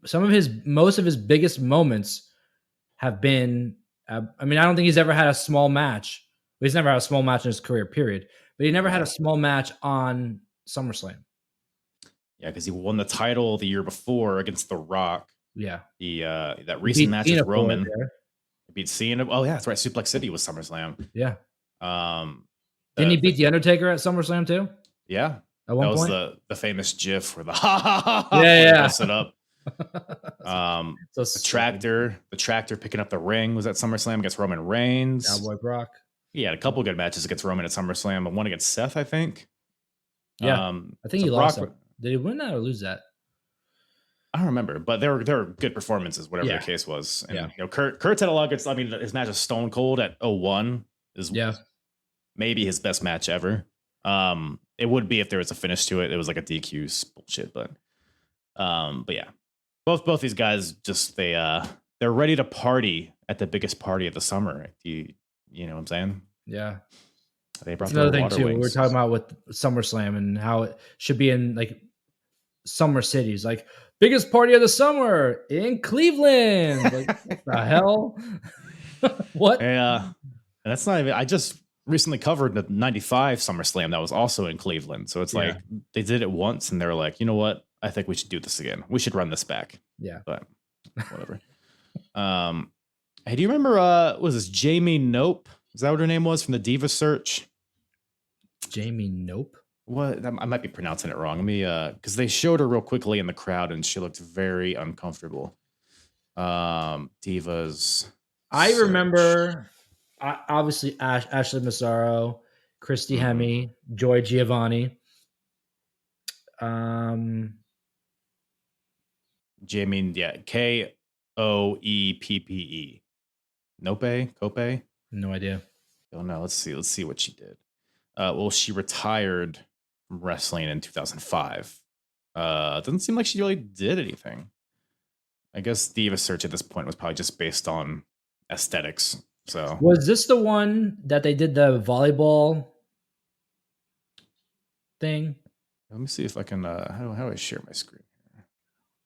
Most of his biggest moments have been. I mean, I don't think he's ever had a small match. He's never had a small match in his career, period. But he never had a small match on SummerSlam. Yeah, because he won the title the year before against The Rock. Yeah. That recent match with Roman. He beat Cena. Oh yeah, that's right. Suplex City was SummerSlam. Yeah. Didn't he beat the Undertaker at SummerSlam too? Yeah. At one point? Was the famous GIF where the ha ha ha ha mess it up. The tractor picking up the ring was at SummerSlam against Roman Reigns. Cowboy Brock. He had a couple good matches against Roman at SummerSlam, and one against Seth, I think. Yeah, I think he lost that. Did he win that or lose that? I don't remember, but there were good performances, whatever the case was. And Kurt's had a lot of good. I mean, his match with Stone Cold at 01 is maybe his best match ever. It would be if there was a finish to it. It was like a DQ bullshit, but yeah, both these guys just they're ready to party at the biggest party of the summer. You know what I'm saying? Yeah. They brought another thing too. We were talking about with SummerSlam and how it should be in like summer cities, like biggest party of the summer in Cleveland. Like what the hell? What? Yeah, and that's not even. I just recently covered the '95 SummerSlam that was also in Cleveland. So it's like they did it once and they were like, you know what? I think we should do this again. We should run this back. Yeah, but whatever. Hey, do you remember? Was this Jamie Nope? Is that what her name was from the Diva Search? Jamie Nope. What? I might be pronouncing it wrong. Let me, because they showed her real quickly in the crowd and she looked very uncomfortable. Divas. I remember, obviously Ashley Massaro, Christy Hemme, Joy Giovanni. Jamie, yeah, Koeppe. Cope? No idea. Oh no, let's see what she did. Well, she retired from wrestling in 2005. Doesn't seem like she really did anything. I guess Diva Search at this point was probably just based on aesthetics. So was this the one that they did the volleyball thing? Let me see if I can. How do I share my screen here?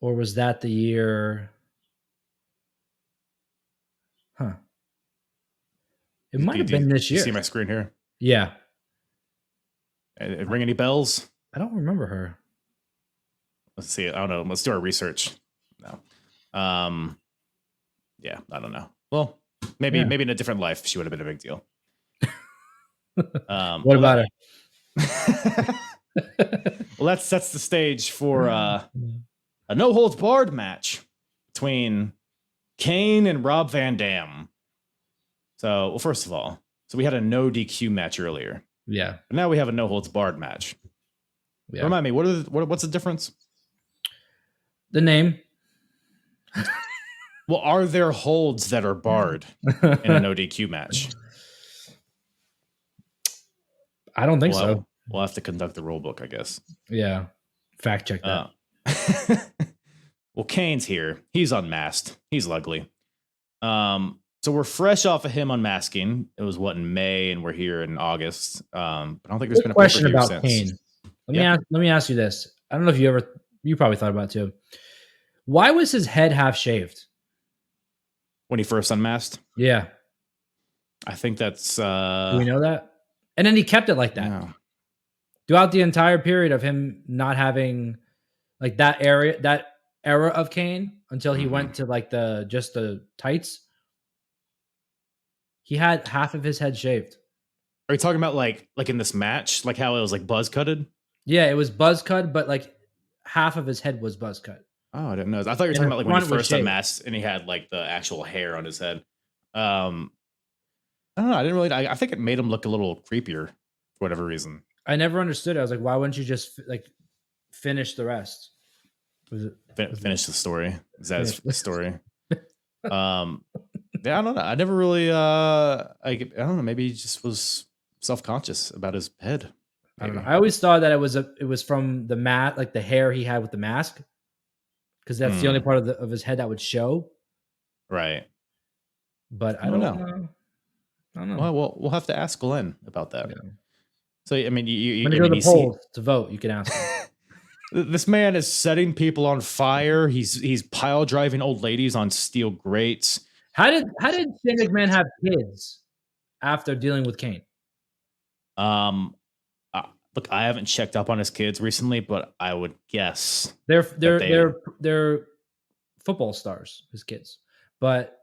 Or was that the year? Huh. It might have been this year. You see my screen here? Yeah. Ring any bells? I don't remember her. Let's see. I don't know. Let's do our research. No. Yeah, I don't know. Well, maybe in a different life she would have been a big deal. What about her? Well, that sets the stage for a no holds barred match between Kane and Rob Van Dam. So, well, first of all, we had a no DQ match earlier. Yeah. But now we have a no holds barred match. Yeah. Remind me, what's the difference? The name. Well, are there holds that are barred in a no DQ match? I don't think so. We'll have to conduct the rule book, I guess. Yeah. Fact check that. Well, Kane's here. He's unmasked. He's ugly. So we're fresh off of him unmasking. It was in May, and we're here in August. But I don't think there's been a question about Kane. Let me ask you this. I don't know if you probably thought about it too. Why was his head half shaved when he first unmasked? Yeah, I think that's. Do we know that? And then he kept it like that throughout the entire period of him not having like that era of Kane until he went to like just the tights. He had half of his head shaved. Are you talking about like in this match, like how it was like buzz cutted? Yeah, it was buzz cut, but like half of his head was buzz cut. Oh, I didn't know. I thought you were talking about like when he first unmasked and he had like the actual hair on his head. I don't know. I didn't really. I think it made him look a little creepier for whatever reason. I never understood it. I was like, why wouldn't you just like finish the rest. Finish the story. Is that his story? Yeah, I don't know. I never really I don't know, maybe he just was self-conscious about his head. I don't know. I always thought that it was from the like the hair he had with the mask, because that's the only part of his head that would show. Right. But I don't know. I don't know. Well, we'll have to ask Glenn about that. Yeah. So I mean, you when you go to the polls to vote, you can ask him. This man is setting people on fire. He's pile driving old ladies on steel grates. How did Shane McMahon have kids after dealing with Kane? Look, I haven't checked up on his kids recently, but I would guess they're football stars, his kids. But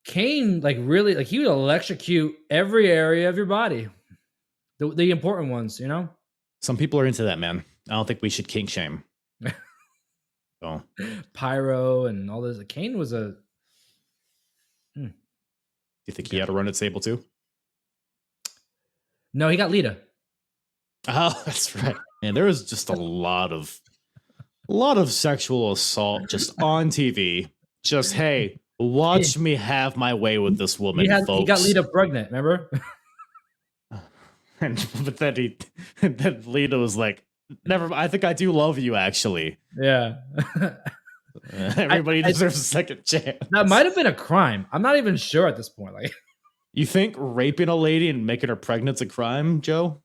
Kane, like, really, like, he would electrocute every area of your body, the important ones, you know. Some people are into that, man. I don't think we should kink shame. So pyro and all this. Kane was a. Do you think he had a run at Sable too? No, he got Lita. Oh, that's right. Man, there was just a lot of sexual assault just on TV. Just, hey, watch me have my way with this woman, folks. He got Lita pregnant, remember? But then Lita was like, never. I think I do love you, actually. Yeah. Everybody deserves a second chance. That might have been a crime. I'm not even sure at this point. Like, you think raping a lady and making her pregnant's a crime, Joe?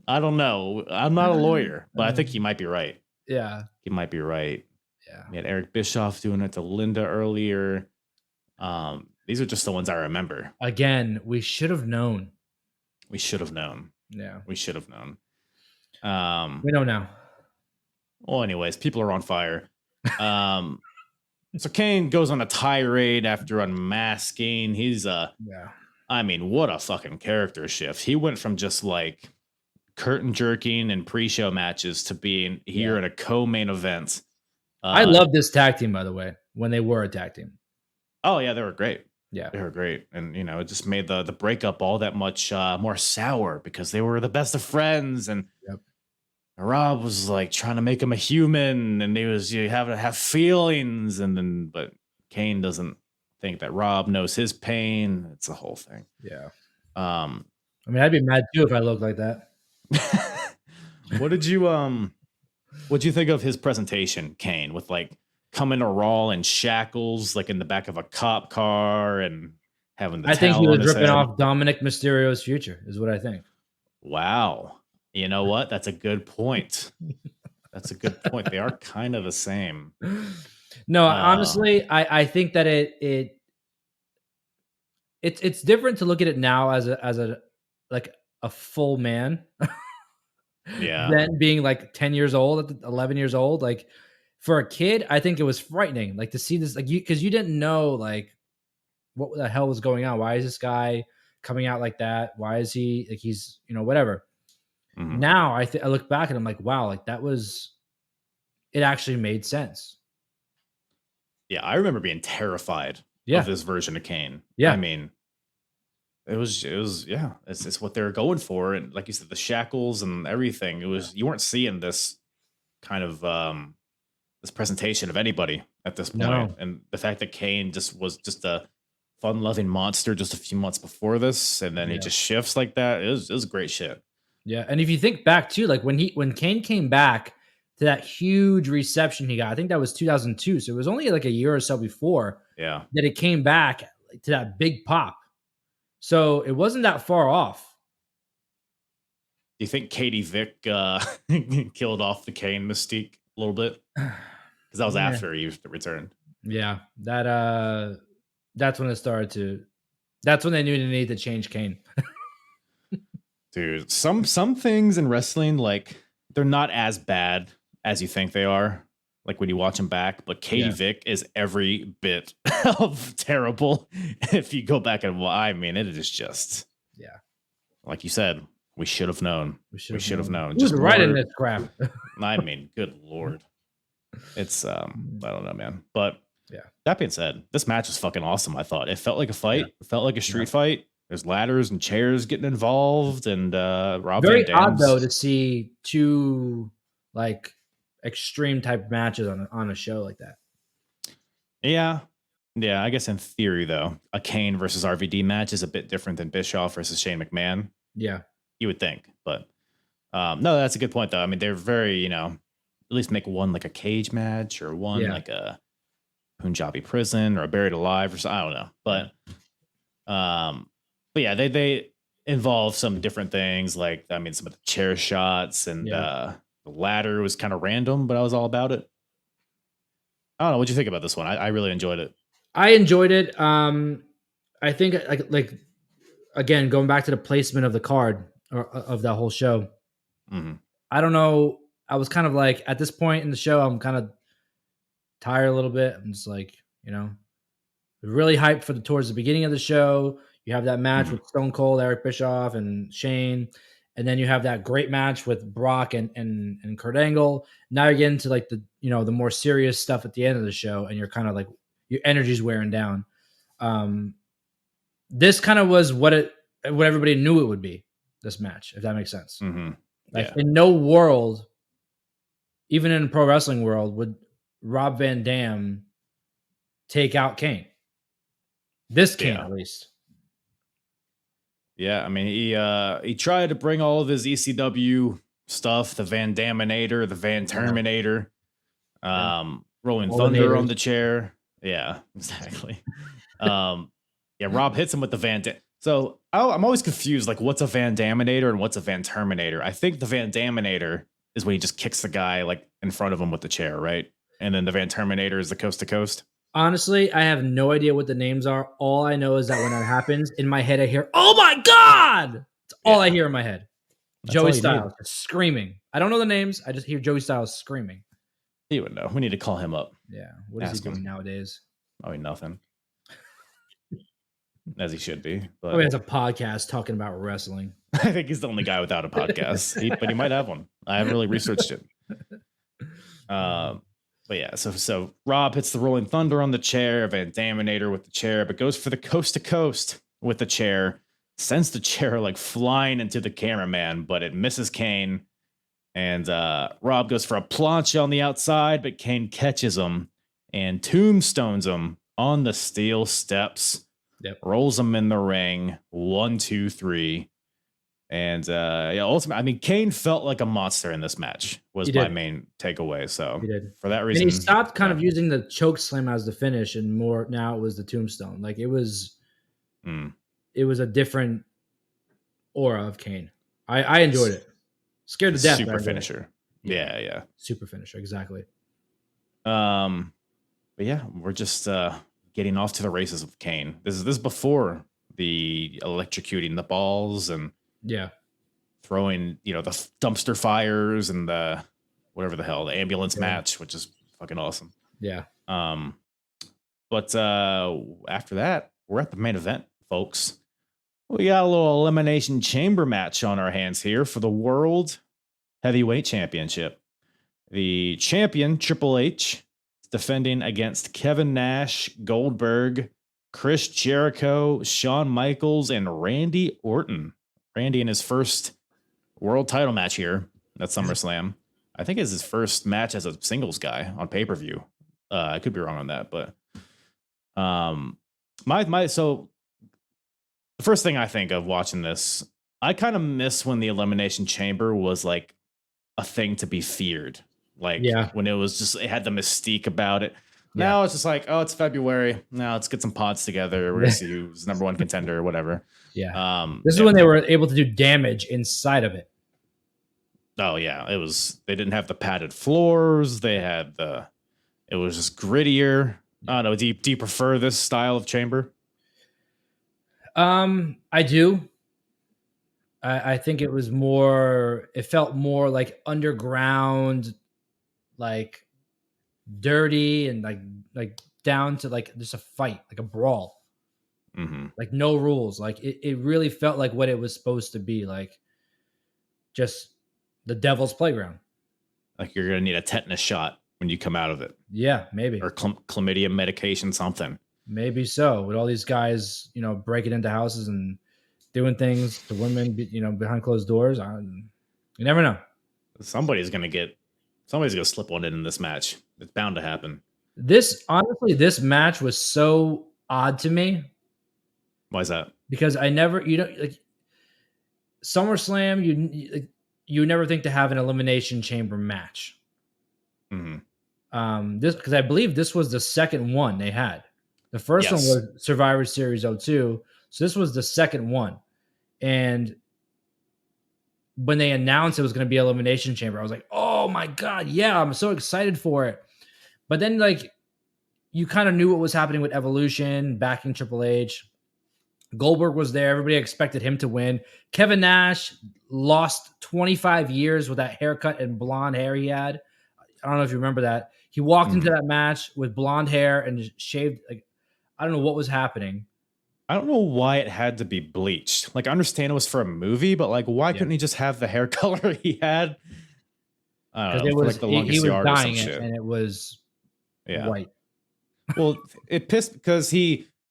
I don't know. I'm not a lawyer, but I think he might be right. Yeah. He might be right. Yeah. We had Eric Bischoff doing it to Linda earlier. These are just the ones I remember. Again, we should have known. We should have known. Yeah. We should have known. We know now. Well, anyways, people are on fire. So Kane goes on a tirade after unmasking. He's I mean, what a fucking character shift. He went from just like curtain jerking and pre-show matches to being here in a co-main event. I love this tag team, by the way, when they were a tag team. Oh yeah, they were great. Yeah, they were great, and you know, it just made the breakup all that much more sour because they were the best of friends, and Rob was like trying to make him a human, and he was having to have feelings, and then but Kane doesn't think that Rob knows his pain. It's a whole thing. Yeah. I mean, I'd be mad too if I looked like that. What'd you think of his presentation, Kane, with like coming to Raw in shackles, like in the back of a cop car and having the I think he towel was on his ripping head? off Dominic Mysterio's future, is what I think. Wow. You know what? That's a good point. That's a good point. They are kind of the same. No, honestly, I think that it's different to look at it now as a like a full man. Yeah. Than being like 10 years old, 11 years old. Like, for a kid, I think it was frightening. Like, to see this, like, because you didn't know like what the hell was going on. Why is this guy coming out like that? Why is he like, he's, you know, whatever. Mm-hmm. Now I look back and I'm like, wow, like it actually made sense. Yeah, I remember being terrified of this version of Kane. Yeah, I mean, it was it's what they're going for, and like you said, the shackles and everything. It was you weren't seeing this kind of this presentation of anybody at this point, and the fact that Kane was just a fun-loving monster just a few months before this, and then he just shifts like that. It was great shit. Yeah, and if you think back too, like when Kane came back to that huge reception he got, I think that was 2002, so it was only like a year or so before. Yeah, that it came back to that big pop. So it wasn't that far off. Do you think Katie Vick killed off the Kane mystique a little bit? Because that was after he returned. Yeah, that's when it started to. That's when they knew they needed to change Kane. Dude, some things in wrestling, like, they're not as bad as you think they are. Like when you watch them back, but Katie Vick is every bit of terrible. If you go back and I mean, it is just, like you said, we should have known. We should have known. Just right in this crap. I mean, good Lord. It's, I don't know, man. But that being said, this match was fucking awesome. I thought it felt like a fight. It felt like a street fight. there's ladders and chairs getting involved, and Rob Very Van odd Dam's, though to see two like extreme type matches on a show like that. Yeah. Yeah, I guess in theory, though, a Kane versus RVD match is a bit different than Bischoff versus Shane McMahon. Yeah. You would think. But no, that's a good point, though. I mean, they're very, at least make one like a cage match or one like a Punjabi prison or a buried alive or something. I don't know. But yeah, they involve some different things. Like, I mean, some of the chair shots and the ladder was kind of random, but I was all about it. I don't know. What'd you think about this one? I really enjoyed it. I enjoyed it. I think like again, going back to the placement of the card or of that whole show. Mm-hmm. I don't know. I was kind of like at this point in the show, I'm kind of tired a little bit. I'm just like, really hyped towards the beginning of the show. You have that match with Stone Cold, Eric Bischoff, and Shane, and then you have that great match with Brock and Kurt Angle. Now you're getting to like the the more serious stuff at the end of the show, and you're kind of like your energy's wearing down. This kind of was what everybody knew it would be. This match, if that makes sense. Mm-hmm. Like in no world, even in the pro wrestling world, would Rob Van Dam take out Kane. This Kane, at least. Yeah, I mean, he tried to bring all of his ECW stuff, the Van Daminator, the Van Terminator, Rolling Thunder on the chair. Yeah, exactly. Rob hits him with the Van Dam. So I'm always confused, like, what's a Van Daminator and what's a Van Terminator? I think the Van Daminator is when he just kicks the guy, like, in front of him with the chair, right? And then the Van Terminator is the coast to coast. Honestly, I have no idea what the names are. All I know is that when that happens, in my head, I hear, "Oh my God!" That's all I hear in my head. That's Joey Styles screaming. I don't know the names. I just hear Joey Styles screaming. He would know. We need to call him up. Yeah. What is he doing nowadays? Probably nothing. As he should be. But he has a podcast talking about wrestling. I think he's the only guy without a podcast, but he might have one. I haven't really researched it. But yeah, so Rob hits the Rolling Thunder on the chair, Van Daminator with the chair, but goes for the coast to coast with the chair, sends the chair like flying into the cameraman, but it misses Kane. And Rob goes for a plancha on the outside, but Kane catches him and tombstones him on the steel steps. Yep. Rolls him in the ring. 1, 2, 3. And ultimately, I mean, Kane felt like a monster in this match was my main takeaway. So for that reason, and he stopped kind of using the choke slam as the finish, and more now it was the tombstone. Like it was a different aura of Kane. I enjoyed it. Scared to death. Super finisher. Yeah. Super finisher. Exactly. But yeah, we're just getting off to the races with Kane. This is before the electrocuting the balls and throwing, the dumpster fires and the whatever the hell, the ambulance match, which is fucking awesome. Yeah. But after that, we're at the main event, folks. We got a little elimination chamber match on our hands here for the World Heavyweight Championship. The champion, Triple H, is defending against Kevin Nash, Goldberg, Chris Jericho, Shawn Michaels, and Randy Orton. Randy in his first world title match here at SummerSlam. I think it's his first match as a singles guy on pay-per-view. I could be wrong on that, but so the first thing I think of watching this, I kind of miss when the Elimination Chamber was like a thing to be feared. Like when it was just, it had the mystique about it. Now it's just like, oh, it's February. Now let's get some pods together. We're going to see who's number one contender or whatever. Yeah. This is when they were able to do damage inside of it. Oh yeah. They didn't have the padded floors. It was just grittier. I don't know. Do you prefer this style of chamber? I do. I think it was it felt more like underground, like dirty and like down to like just a fight, like a brawl, like no rules. Like it really felt like what it was supposed to be, like just the devil's playground. Like you're going to need a tetanus shot when you come out of it. Yeah, maybe. Or chlamydia medication, something. Maybe so. With all these guys, breaking into houses and doing things to women, behind closed doors. You never know. Somebody's gonna slip one in this match. It's bound to happen. This match was so odd to me. Why is that? Because I never, like SummerSlam, you never think to have an elimination chamber match. This, because I believe this was the second one they had. The first one was Survivor Series 02. So this was the second one. And when they announced it was going to be Elimination Chamber, I was like, oh my God, yeah, I'm so excited for it. But then, like, you kind of knew what was happening with Evolution, backing Triple H. Goldberg was there. Everybody expected him to win. Kevin Nash lost 25 years with that haircut and blonde hair he had. I don't know if you remember that. He walked into that match with blonde hair and shaved. Like, I don't know what was happening. I don't know why it had to be bleached. Like, I understand it was for a movie, but like, why couldn't he just have the hair color he had? Because it was, like, he was dyeing it, and it was white. Well, it pissed because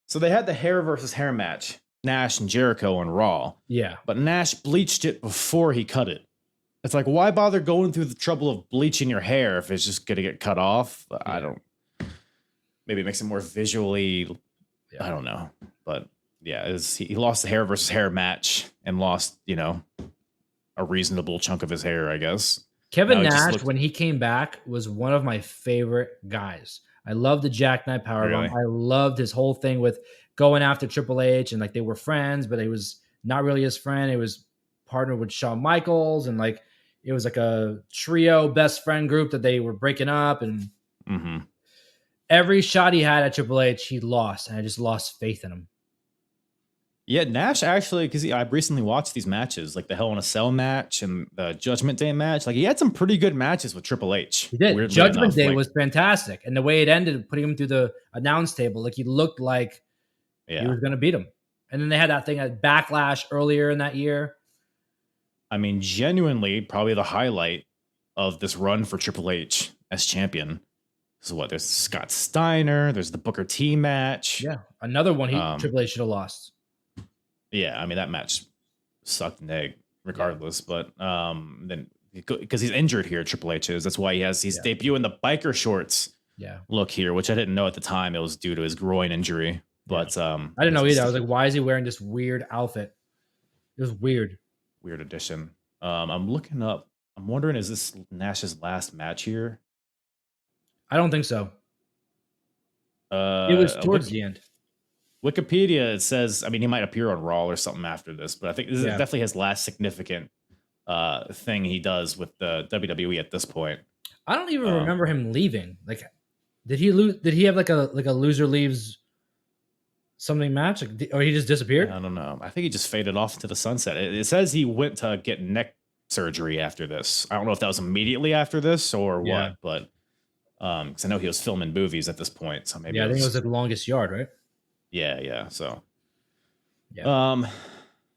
so they had the hair versus hair match, Nash and Jericho on Raw. Yeah. But Nash bleached it before he cut it. It's like, why bother going through the trouble of bleaching your hair if it's just going to get cut off? I don't. Maybe it makes it more visually. I don't know. But yeah, he lost the hair versus hair match and lost, a reasonable chunk of his hair, I guess. Kevin Nash, when he came back, was one of my favorite guys. I loved the Jackknife Powerbomb. I loved his whole thing with going after Triple H, and like they were friends, but he was not really his friend. He was partnered with Shawn Michaels, and like it was like a trio best friend group that they were breaking up. And every shot he had at Triple H, he lost, and I just lost faith in him. Yeah, Nash actually, because I recently watched these matches, like the Hell in a Cell match and the Judgment Day match. Like he had some pretty good matches with Triple H. He did. Judgment Day was fantastic, and the way it ended, putting him through the announce table, like he looked like he was going to beat him. And then they had that thing at Backlash earlier in that year. I mean, genuinely, probably the highlight of this run for Triple H as champion. So what? There's Scott Steiner. There's the Booker T match. Yeah, another one Triple H should have lost. Yeah, I mean that match sucked an egg, regardless. But then because he's injured here, Triple H is. That's why he's debuting the biker shorts. Look here, which I didn't know at the time it was due to his groin injury. But I didn't know either. I was like, why is he wearing this weird outfit? It was weird. Weird addition. I'm looking up. I'm wondering, is this Nash's last match here? I don't think so. It was towards the end. Wikipedia, it says, I mean, he might appear on Raw or something after this, but I think this is definitely his last significant thing he does with the WWE at this point. I don't even remember him leaving. Like, did he lose? Did he have like a loser leaves something match, or he just disappeared? I don't know. I think he just faded off to the sunset. It says he went to get neck surgery after this. I don't know if that was immediately after this or what, but because I know he was filming movies at this point, so maybe I think it was The Longest Yard, right? Yeah. So, but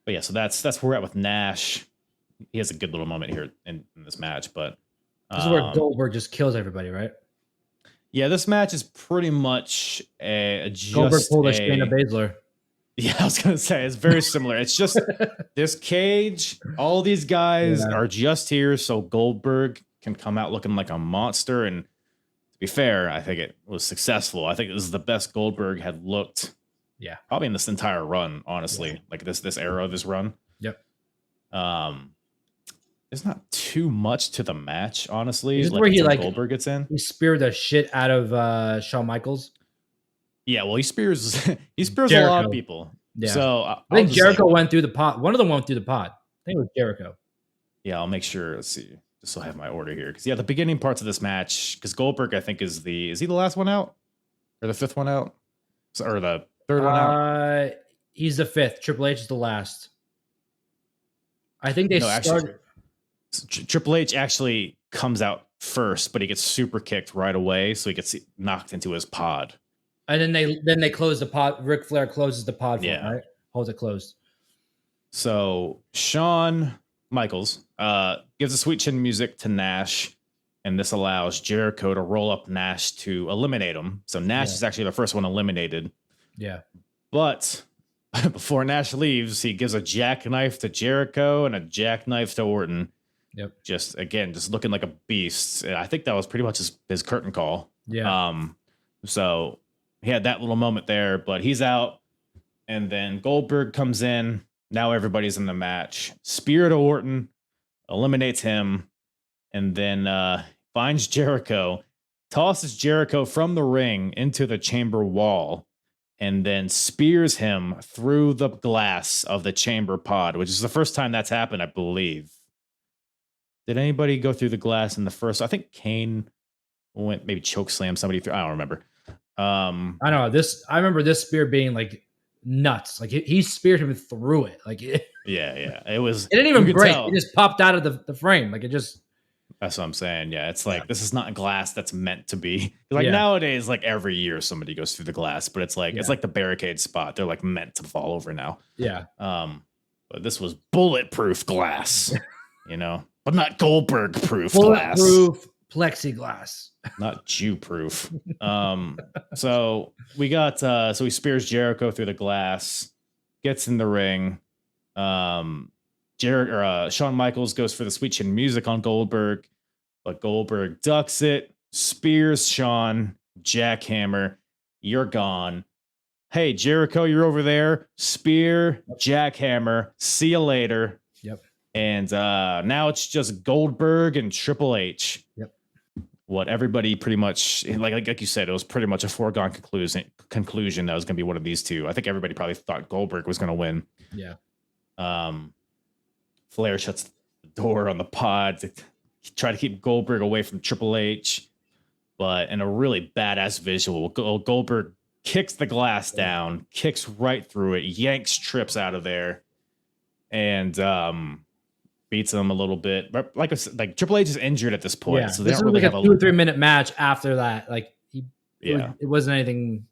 yeah, so that's where we're at with Nash. He has a good little moment here in this match, but this is where Goldberg just kills everybody, right? Yeah, this match is pretty much Goldberg pulled a Shayna Baszler. Yeah, I was gonna say it's very similar. It's just this cage. All these guys are just here so Goldberg can come out looking like a monster. And to be fair, I think it was successful. I think this is the best Goldberg had looked. Yeah, probably in this entire run, honestly. Like this era of this run. Yep. There's not too much to the match, honestly. This is where Goldberg gets in. He speared the shit out of Shawn Michaels. Yeah, well, he spears Jericho. A lot of people. Yeah. So I think Jericho went through the pod. One of them went through the pod. I think it was Jericho. Yeah, I'll make sure. Let's see. Just so I have my order here. Because the beginning parts of this match, because Goldberg, I think, is he the last one out? Or the fifth one out? Or the third one out? He's the fifth. Triple H is the last. I think they started. Triple H actually comes out first, but he gets super kicked right away, so he gets knocked into his pod. And then they close the pod. Ric Flair closes the pod for him, right? Holds it closed. So Shawn Michaels gives a sweet chin music to Nash, and this allows Jericho to roll up Nash to eliminate him. So Nash is actually the first one eliminated. Yeah. But before Nash leaves, he gives a jackknife to Jericho and a jackknife to Orton. Yep. Just looking like a beast. I think that was pretty much his curtain call. Yeah. So he had that little moment there, but he's out. And then Goldberg comes in. Now everybody's in the match. Spear to Orton, eliminates him, and then finds Jericho, tosses Jericho from the ring into the chamber wall, and then spears him through the glass of the chamber pod, which is the first time that's happened, I believe. Did anybody go through the glass in the first? I think Kane went maybe choke slam somebody through. I don't remember. I know this. I remember this spear being like nuts. Like he speared him through it. Like yeah. It was. It didn't even break. Tell. It just popped out of the frame. Like it just. That's what I'm saying. Yeah, it's like this is not glass that's meant to be. Like nowadays, like every year somebody goes through the glass, but it's like it's like the barricade spot. They're like meant to fall over now. Yeah. But this was bulletproof glass, you know, but not Goldberg proof glass. Bulletproof plexiglass. Not Jew proof. So we got so he spears Jericho through the glass, gets in the ring. Shawn Michaels goes for the sweet chin music on Goldberg, but Goldberg ducks it, spears Shawn, jackhammer, you're gone. Hey, Jericho, you're over there. Spear, jackhammer, see you later. Yep. And now it's just Goldberg and Triple H. Yep. What everybody pretty much, like you said, it was pretty much a foregone conclusion that was going to be one of these two. I think everybody probably thought Goldberg was going to win. Yeah. Flair shuts the door on the pod to try to keep Goldberg away from Triple H. But in a really badass visual, Goldberg kicks the glass down, kicks right through it, yanks Trips out of there, and beats him a little bit. But like I said, like Triple H is injured at this point, so they this don't was really like have a 2 or 3 minute match after that. Like it wasn't anything.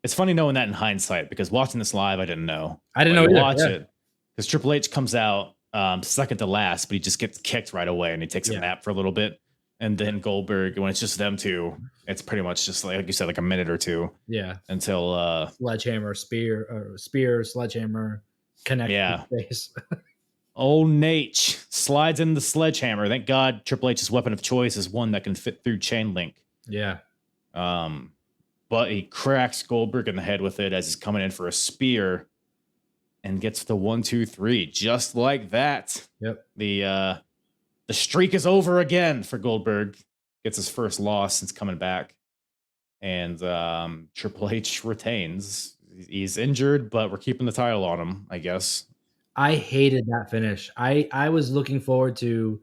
It's funny knowing that in hindsight, because watching this live, I didn't know. I didn't know either. Watch it. Because Triple H comes out second to last, but he just gets kicked right away and he takes a nap for a little bit. And then Goldberg, when it's just them two, it's pretty much just like you said, like a minute or two. Yeah. Until sledgehammer, spear, sledgehammer, connect. Yeah. Face. Old Nate slides in the sledgehammer. Thank God Triple H's weapon of choice is one that can fit through chain link. Yeah. But he cracks Goldberg in the head with it as he's coming in for a spear. And gets the 1, 2, 3 just like that. Yep. The streak is over again for Goldberg. Gets his first loss since coming back, and Triple H retains. He's injured, but we're keeping the title on him, I guess. I hated that finish. I was looking forward to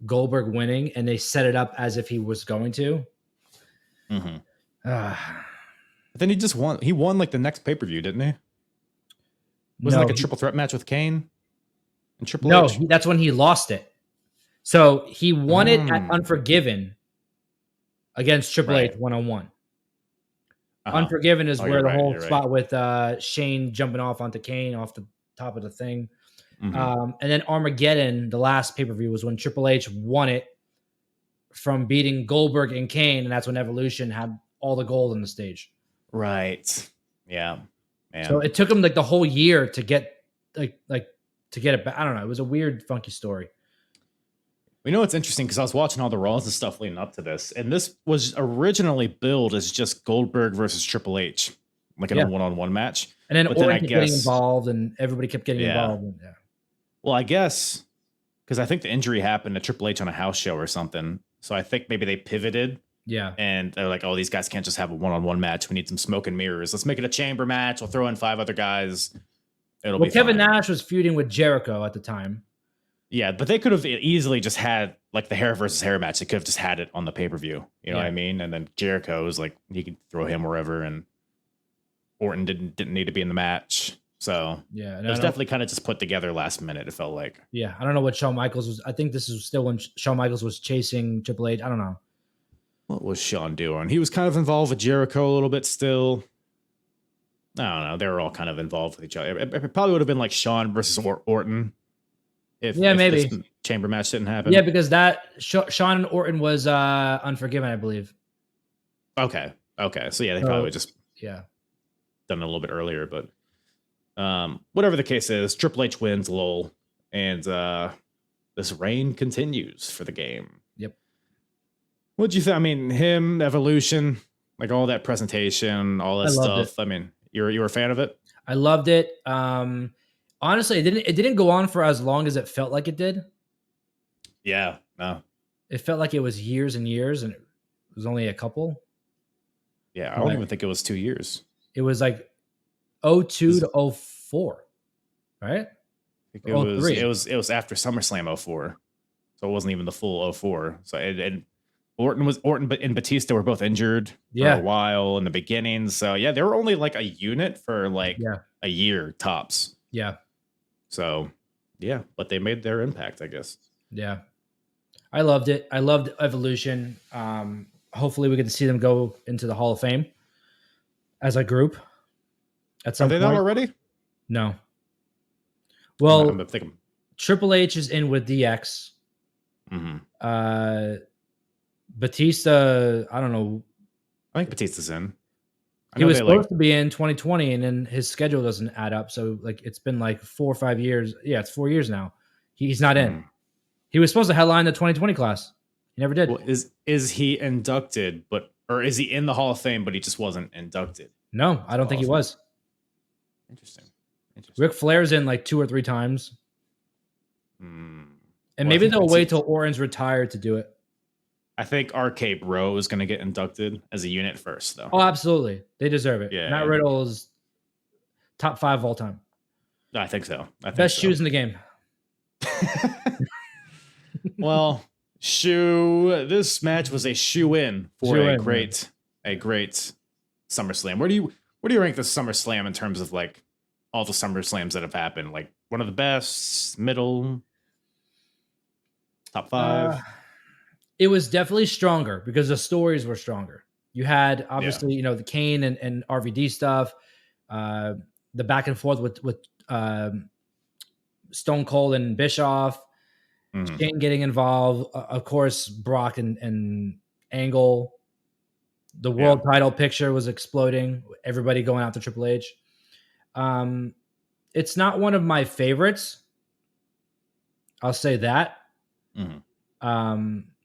Goldberg winning, and they set it up as if he was going to. Mm-hmm. But then he just won. He won like the next pay-per-view, didn't he? Wasn't like a triple threat match with Kane and Triple H? No, that's when he lost it. So he won it at Unforgiven against Triple H one-on-one. Unforgiven is where the whole spot with Shane jumping off onto Kane off the top of the thing. And then Armageddon, the last pay-per-view, was when Triple H won it from beating Goldberg and Kane, and that's when Evolution had all the gold on the stage. Right. Yeah. Man. So it took him like the whole year to get to get it back. I don't know. It was a weird, funky story. We know it's interesting because I was watching all the Raws and stuff leading up to this, and this was originally billed as just Goldberg versus Triple H, like in a one-on-one match. And then Orton kept getting involved, and everybody kept getting involved. And, Well, I guess because I think the injury happened to Triple H on a house show or something, so I think maybe they pivoted. Yeah. And they're like, oh, these guys can't just have a one-on-one match. We need some smoke and mirrors. Let's make it a chamber match. We'll throw in 5 other guys. It'll be Kevin fine. Nash was feuding with Jericho at the time. Yeah, but they could have easily just had like the hair versus hair match. They could have just had it on the pay-per-view. You know what I mean? And then Jericho was like, he could throw him wherever, and Orton didn't need to be in the match. So yeah, it was definitely kind of just put together last minute, it felt like. Yeah, I don't know what Shawn Michaels was. I think this is still when Shawn Michaels was chasing Triple H. I don't know. What was Shawn doing? He was kind of involved with Jericho a little bit still. I don't know. They were all kind of involved with each other. It probably would have been like Shawn versus Orton. If maybe this chamber match didn't happen. Yeah, because that Shawn and Orton was Unforgiven, I believe. Okay. So yeah, they probably would just done it a little bit earlier, but whatever the case is, Triple H wins, lol, and this reign continues for the game. Yep. What'd you think? I mean, him, Evolution, like all that presentation, all that stuff. I mean, you were a fan of it? I loved it. Honestly, it didn't go on for as long as it felt like it did. Yeah, no. It felt like it was years and years, and it was only a couple. Yeah, I don't even think it was 2 years. It was like 02 to 04, right? It was after SummerSlam 04, so it wasn't even the full 04. So and Orton and Batista were both injured for a while in the beginning. So yeah, they were only like a unit for like a year tops. Yeah. So yeah, but they made their impact, I guess. Yeah, I loved it. I loved Evolution. Hopefully, we get to see them go into the Hall of Fame as a group. At some Are they point. not already? No. Well, I'm thinking Triple H is in with DX. Mm-hmm. Batista, I don't know. I think Batista's in. He was supposed to be in 2020, and then his schedule doesn't add up. So, like, it's been like 4 or 5 years. Yeah, it's 4 years now. He's not in. He was supposed to headline the 2020 class. He never did. Well, is he inducted, or is he in the Hall of Fame, but he just wasn't inducted? No, I don't think he was. Interesting. Ric Flair's in like 2 or 3 times. And maybe they'll wait till Orton's retired to do it. I think RK Bro is going to get inducted as a unit first, though. Oh, absolutely. They deserve it. Yeah. Matt Riddle's top 5 of all time. I think so. Best shoes in the game. Well, this match was a shoe-in for a great SummerSlam. Where do you rank the SummerSlam in terms of like all the SummerSlams that have happened? Like one of the best, middle, top 5? It was definitely stronger because the stories were stronger. You had obviously, the Kane and RVD stuff, the back and forth with Stone Cold and Bischoff, Shane getting involved, of course, Brock and Angle. The world title picture was exploding. Everybody going out to Triple H. It's not one of my favorites. I'll say that.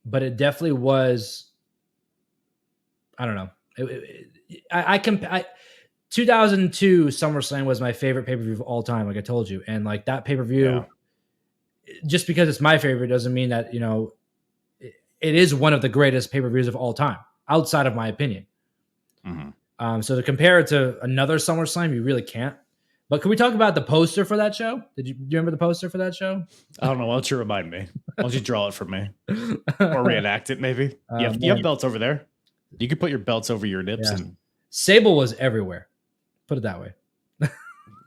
But it definitely was. I don't know. 2002 SummerSlam was my favorite pay-per-view of all time, like I told you, and like that pay-per-view. Just because it's my favorite doesn't mean that it is one of the greatest pay-per-views of all time, outside of my opinion. So to compare it to another SummerSlam, you really can't. But can we talk about the poster for that show? Do you remember the poster for that show? I don't know. Why don't you remind me? Why don't you draw it for me? Or reenact it, maybe? You have belts over there. You could put your belts over your nips. Yeah. And Sable was everywhere. Put it that way.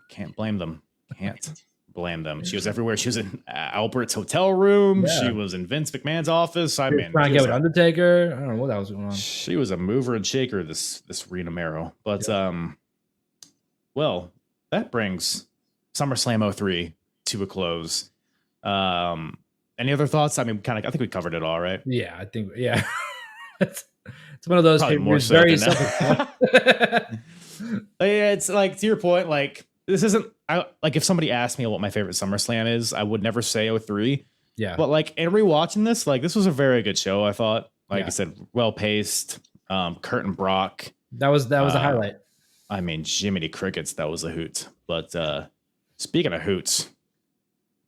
Can't blame them. Can't blame them. She was everywhere. She was in Albert's hotel room. Yeah. She was in Vince McMahon's office. I mean, trying to get with Undertaker. I don't know what that was going on. She was a mover and shaker, this Rena Mero. But well, that brings SummerSlam 03 to a close. Any other thoughts? I mean, I think we covered it all, right? Yeah, I think it's one of those more so very It's like, to your point, like this isn't like if somebody asked me what my favorite SummerSlam is, I would never say 03. Yeah. But like in rewatching this, like this was a very good show, I thought. Like I said, well paced. Kurt and Brock. That was the highlight. I mean, Jiminy Crickets, that was a hoot. But speaking of hoots,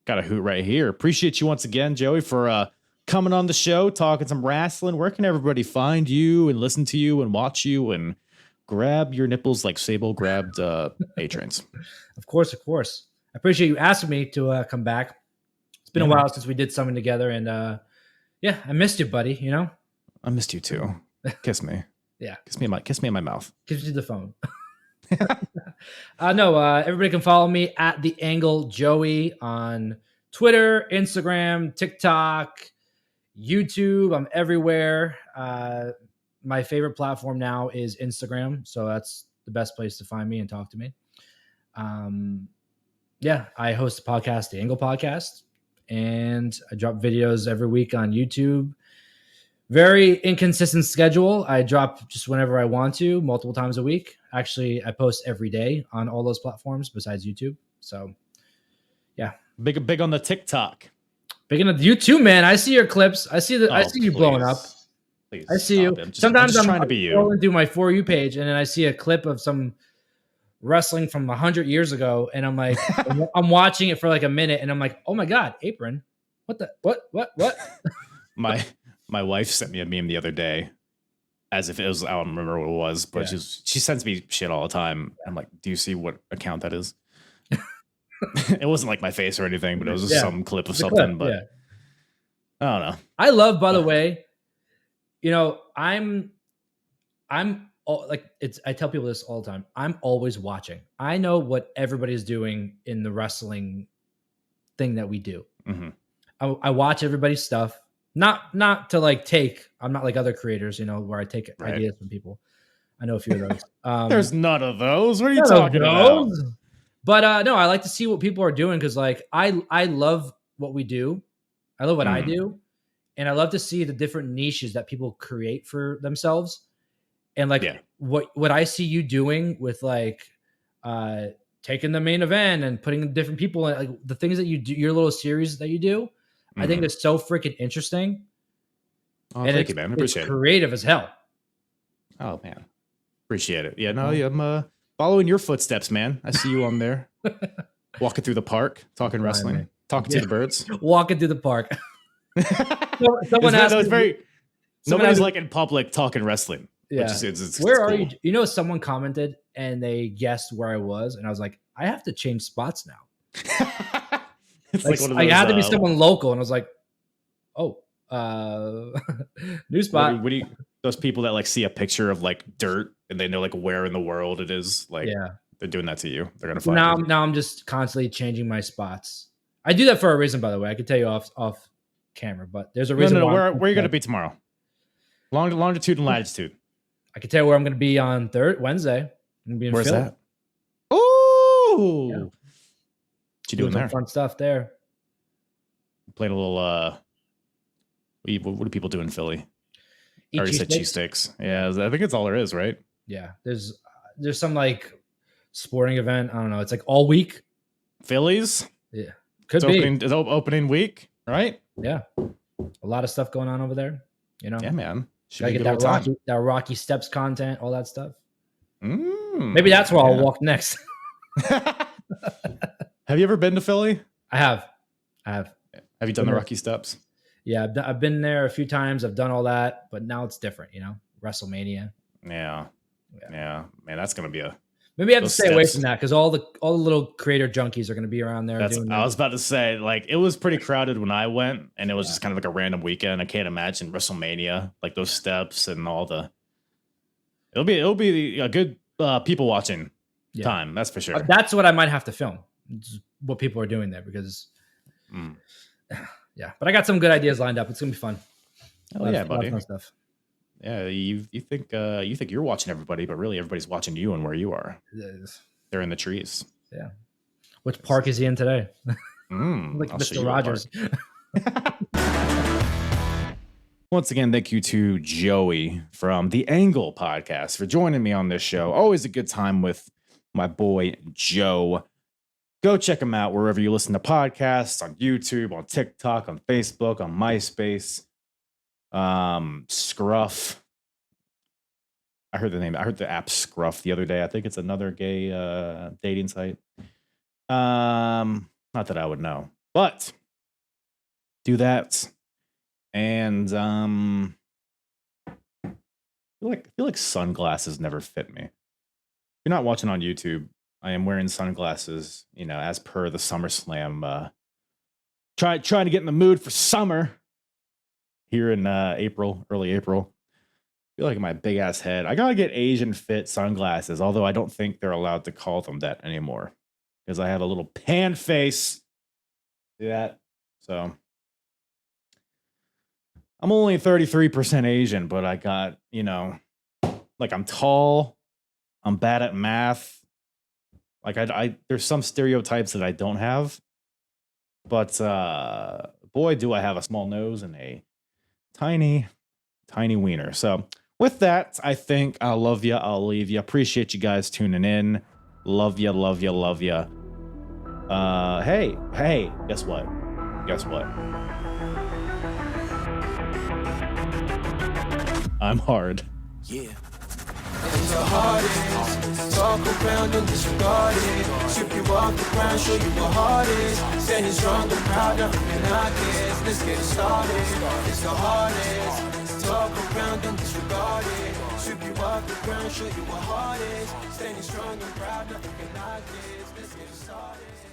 got a hoot right here. Appreciate you once again, Joey, for coming on the show, talking some wrestling. Where can everybody find you and listen to you and watch you and grab your nipples like Sable grabbed A-Trains? Of course. I appreciate you asking me to come back. It's been a while since we did something together, and I missed you, buddy. I missed you too. Kiss me. Yeah, kiss me in my mouth. Kiss me to the phone. Everybody can follow me at The Angle Joey on Twitter, Instagram, TikTok, YouTube. I'm everywhere. My favorite platform now is Instagram, so that's the best place to find me and talk to me. I host a podcast, The Angle Podcast, and I drop videos every week on YouTube. Very inconsistent schedule. I drop just whenever I want to, multiple times a week. actually, I post every day on all those platforms besides YouTube. So, yeah, big on the TikTok. Big into you too, man. I see your clips. I see you blowing up. Please I see you. Sometimes I'm trying to be scrolling through my For You page, and then I see a clip of some wrestling from 100 years ago, and I'm like, I'm watching it for like a minute, and I'm like, oh my god, Apron, what? My wife sent me a meme the other day, as if it was, I don't remember what it was, but she sends me shit all the time. I'm like, do you see what account that is? It wasn't like my face or anything, but it was just some clip of something. But I don't know. I love, by the way, I'm like, I tell people this all the time. I'm always watching. I know what everybody's doing in the wrestling thing that we do. Mm-hmm. I watch everybody's stuff. Not to like take. I'm not like other creators, where I take ideas from people. I know a few of those. There's none of those. What are you talking about? But no, I like to see what people are doing because, like, I love what we do. I love what I do, and I love to see the different niches that people create for themselves. And like what I see you doing with like taking the main event and putting different people in, like the things that you do, your little series that you do, I think it's so freaking interesting. Oh, and thank you, man. I appreciate it. Creative as hell. Oh man, appreciate it. Yeah, no, I'm following your footsteps, man. I see you on there, walking through the park, talking wrestling, talking to the birds, walking through the park. Someone asked me, nobody's like in public talking wrestling. Yeah. Where are you? Someone commented and they guessed where I was, and I was like, I have to change spots now. It's like one of those, I had to be someone local, and I was like, oh, new spot. What do you, those people that like see a picture of like dirt and they know like where in the world it is, like they're doing that to you. They're gonna find you. Now I'm just constantly changing my spots. I do that for a reason, by the way. I could tell you off camera, but there's a reason. No. Where are you gonna be tomorrow? Longitude and latitude. I can tell you where I'm going to be on Wednesday. I'm going to be in Where's Philly. that? Oh, yeah. What you doing there? Fun stuff there. Playing a little. What do people do in Philly? I already said cheesesteaks. Yeah, I think it's all there is, right? Yeah, there's some like sporting event. I don't know. It's like all week. Phillies. Yeah, could be. It's opening week, right? Yeah, a lot of stuff going on over there. Yeah, man. Should I get that Rocky Steps content, all that stuff? Maybe that's where I'll walk next. Have you ever been to Philly? I have. Have you done the Rocky Steps? Yeah, I've been there a few times. I've done all that, but now it's different, WrestleMania. Yeah. Man, that's gonna be maybe I have to stay away from that because all the little creator junkies are going to be around there. I was about to say, like, it was pretty crowded when I went, and it was just kind of like a random weekend. I can't imagine WrestleMania, like those steps and all the. It'll be a good people watching time. That's for sure. That's what I might have to film. What people are doing there because. Yeah, but I got some good ideas lined up. It's gonna be fun. Oh yeah, buddy. Fun stuff. Yeah, you think you're watching everybody, but really everybody's watching you and where you are. They're in the trees. Yeah. Which park is he in today? Like Mr. Rogers. Once again, thank you to Joey from the Angle podcast for joining me on this show. Always a good time with my boy Joe. Go check him out wherever you listen to podcasts, on YouTube, on TikTok, on Facebook, on MySpace. Scruff. I heard the name. I heard the app Scruff the other day. I think it's another gay dating site. Not that I would know, but do that. And I feel like sunglasses never fit me. If you're not watching on YouTube, I am wearing sunglasses, as per the SummerSlam. Trying to get in the mood for summer here in early April. I feel like my big ass head. I gotta get Asian fit sunglasses, although I don't think they're allowed to call them that anymore because I have a little pan face. See that? So I'm only 33% Asian, but I got, like I'm tall, I'm bad at math. Like I there's some stereotypes that I don't have, but boy, do I have a small nose and a tiny wiener. So with that, I think I love you. I'll leave you. Appreciate you guys tuning in. Love you, love you, love you. Hey, guess what? Guess what? I'm hard. Yeah. And the hardest, talk around and disregard it. Strip you off the ground, show you what heart is. Standing strong and proud, nothing can knock it. Let's get it started. It's the hardest, talk around and disregard it. Strip you off the ground, show you what heart is. Standing strong and proud, nothing can knock it. Let's get it started.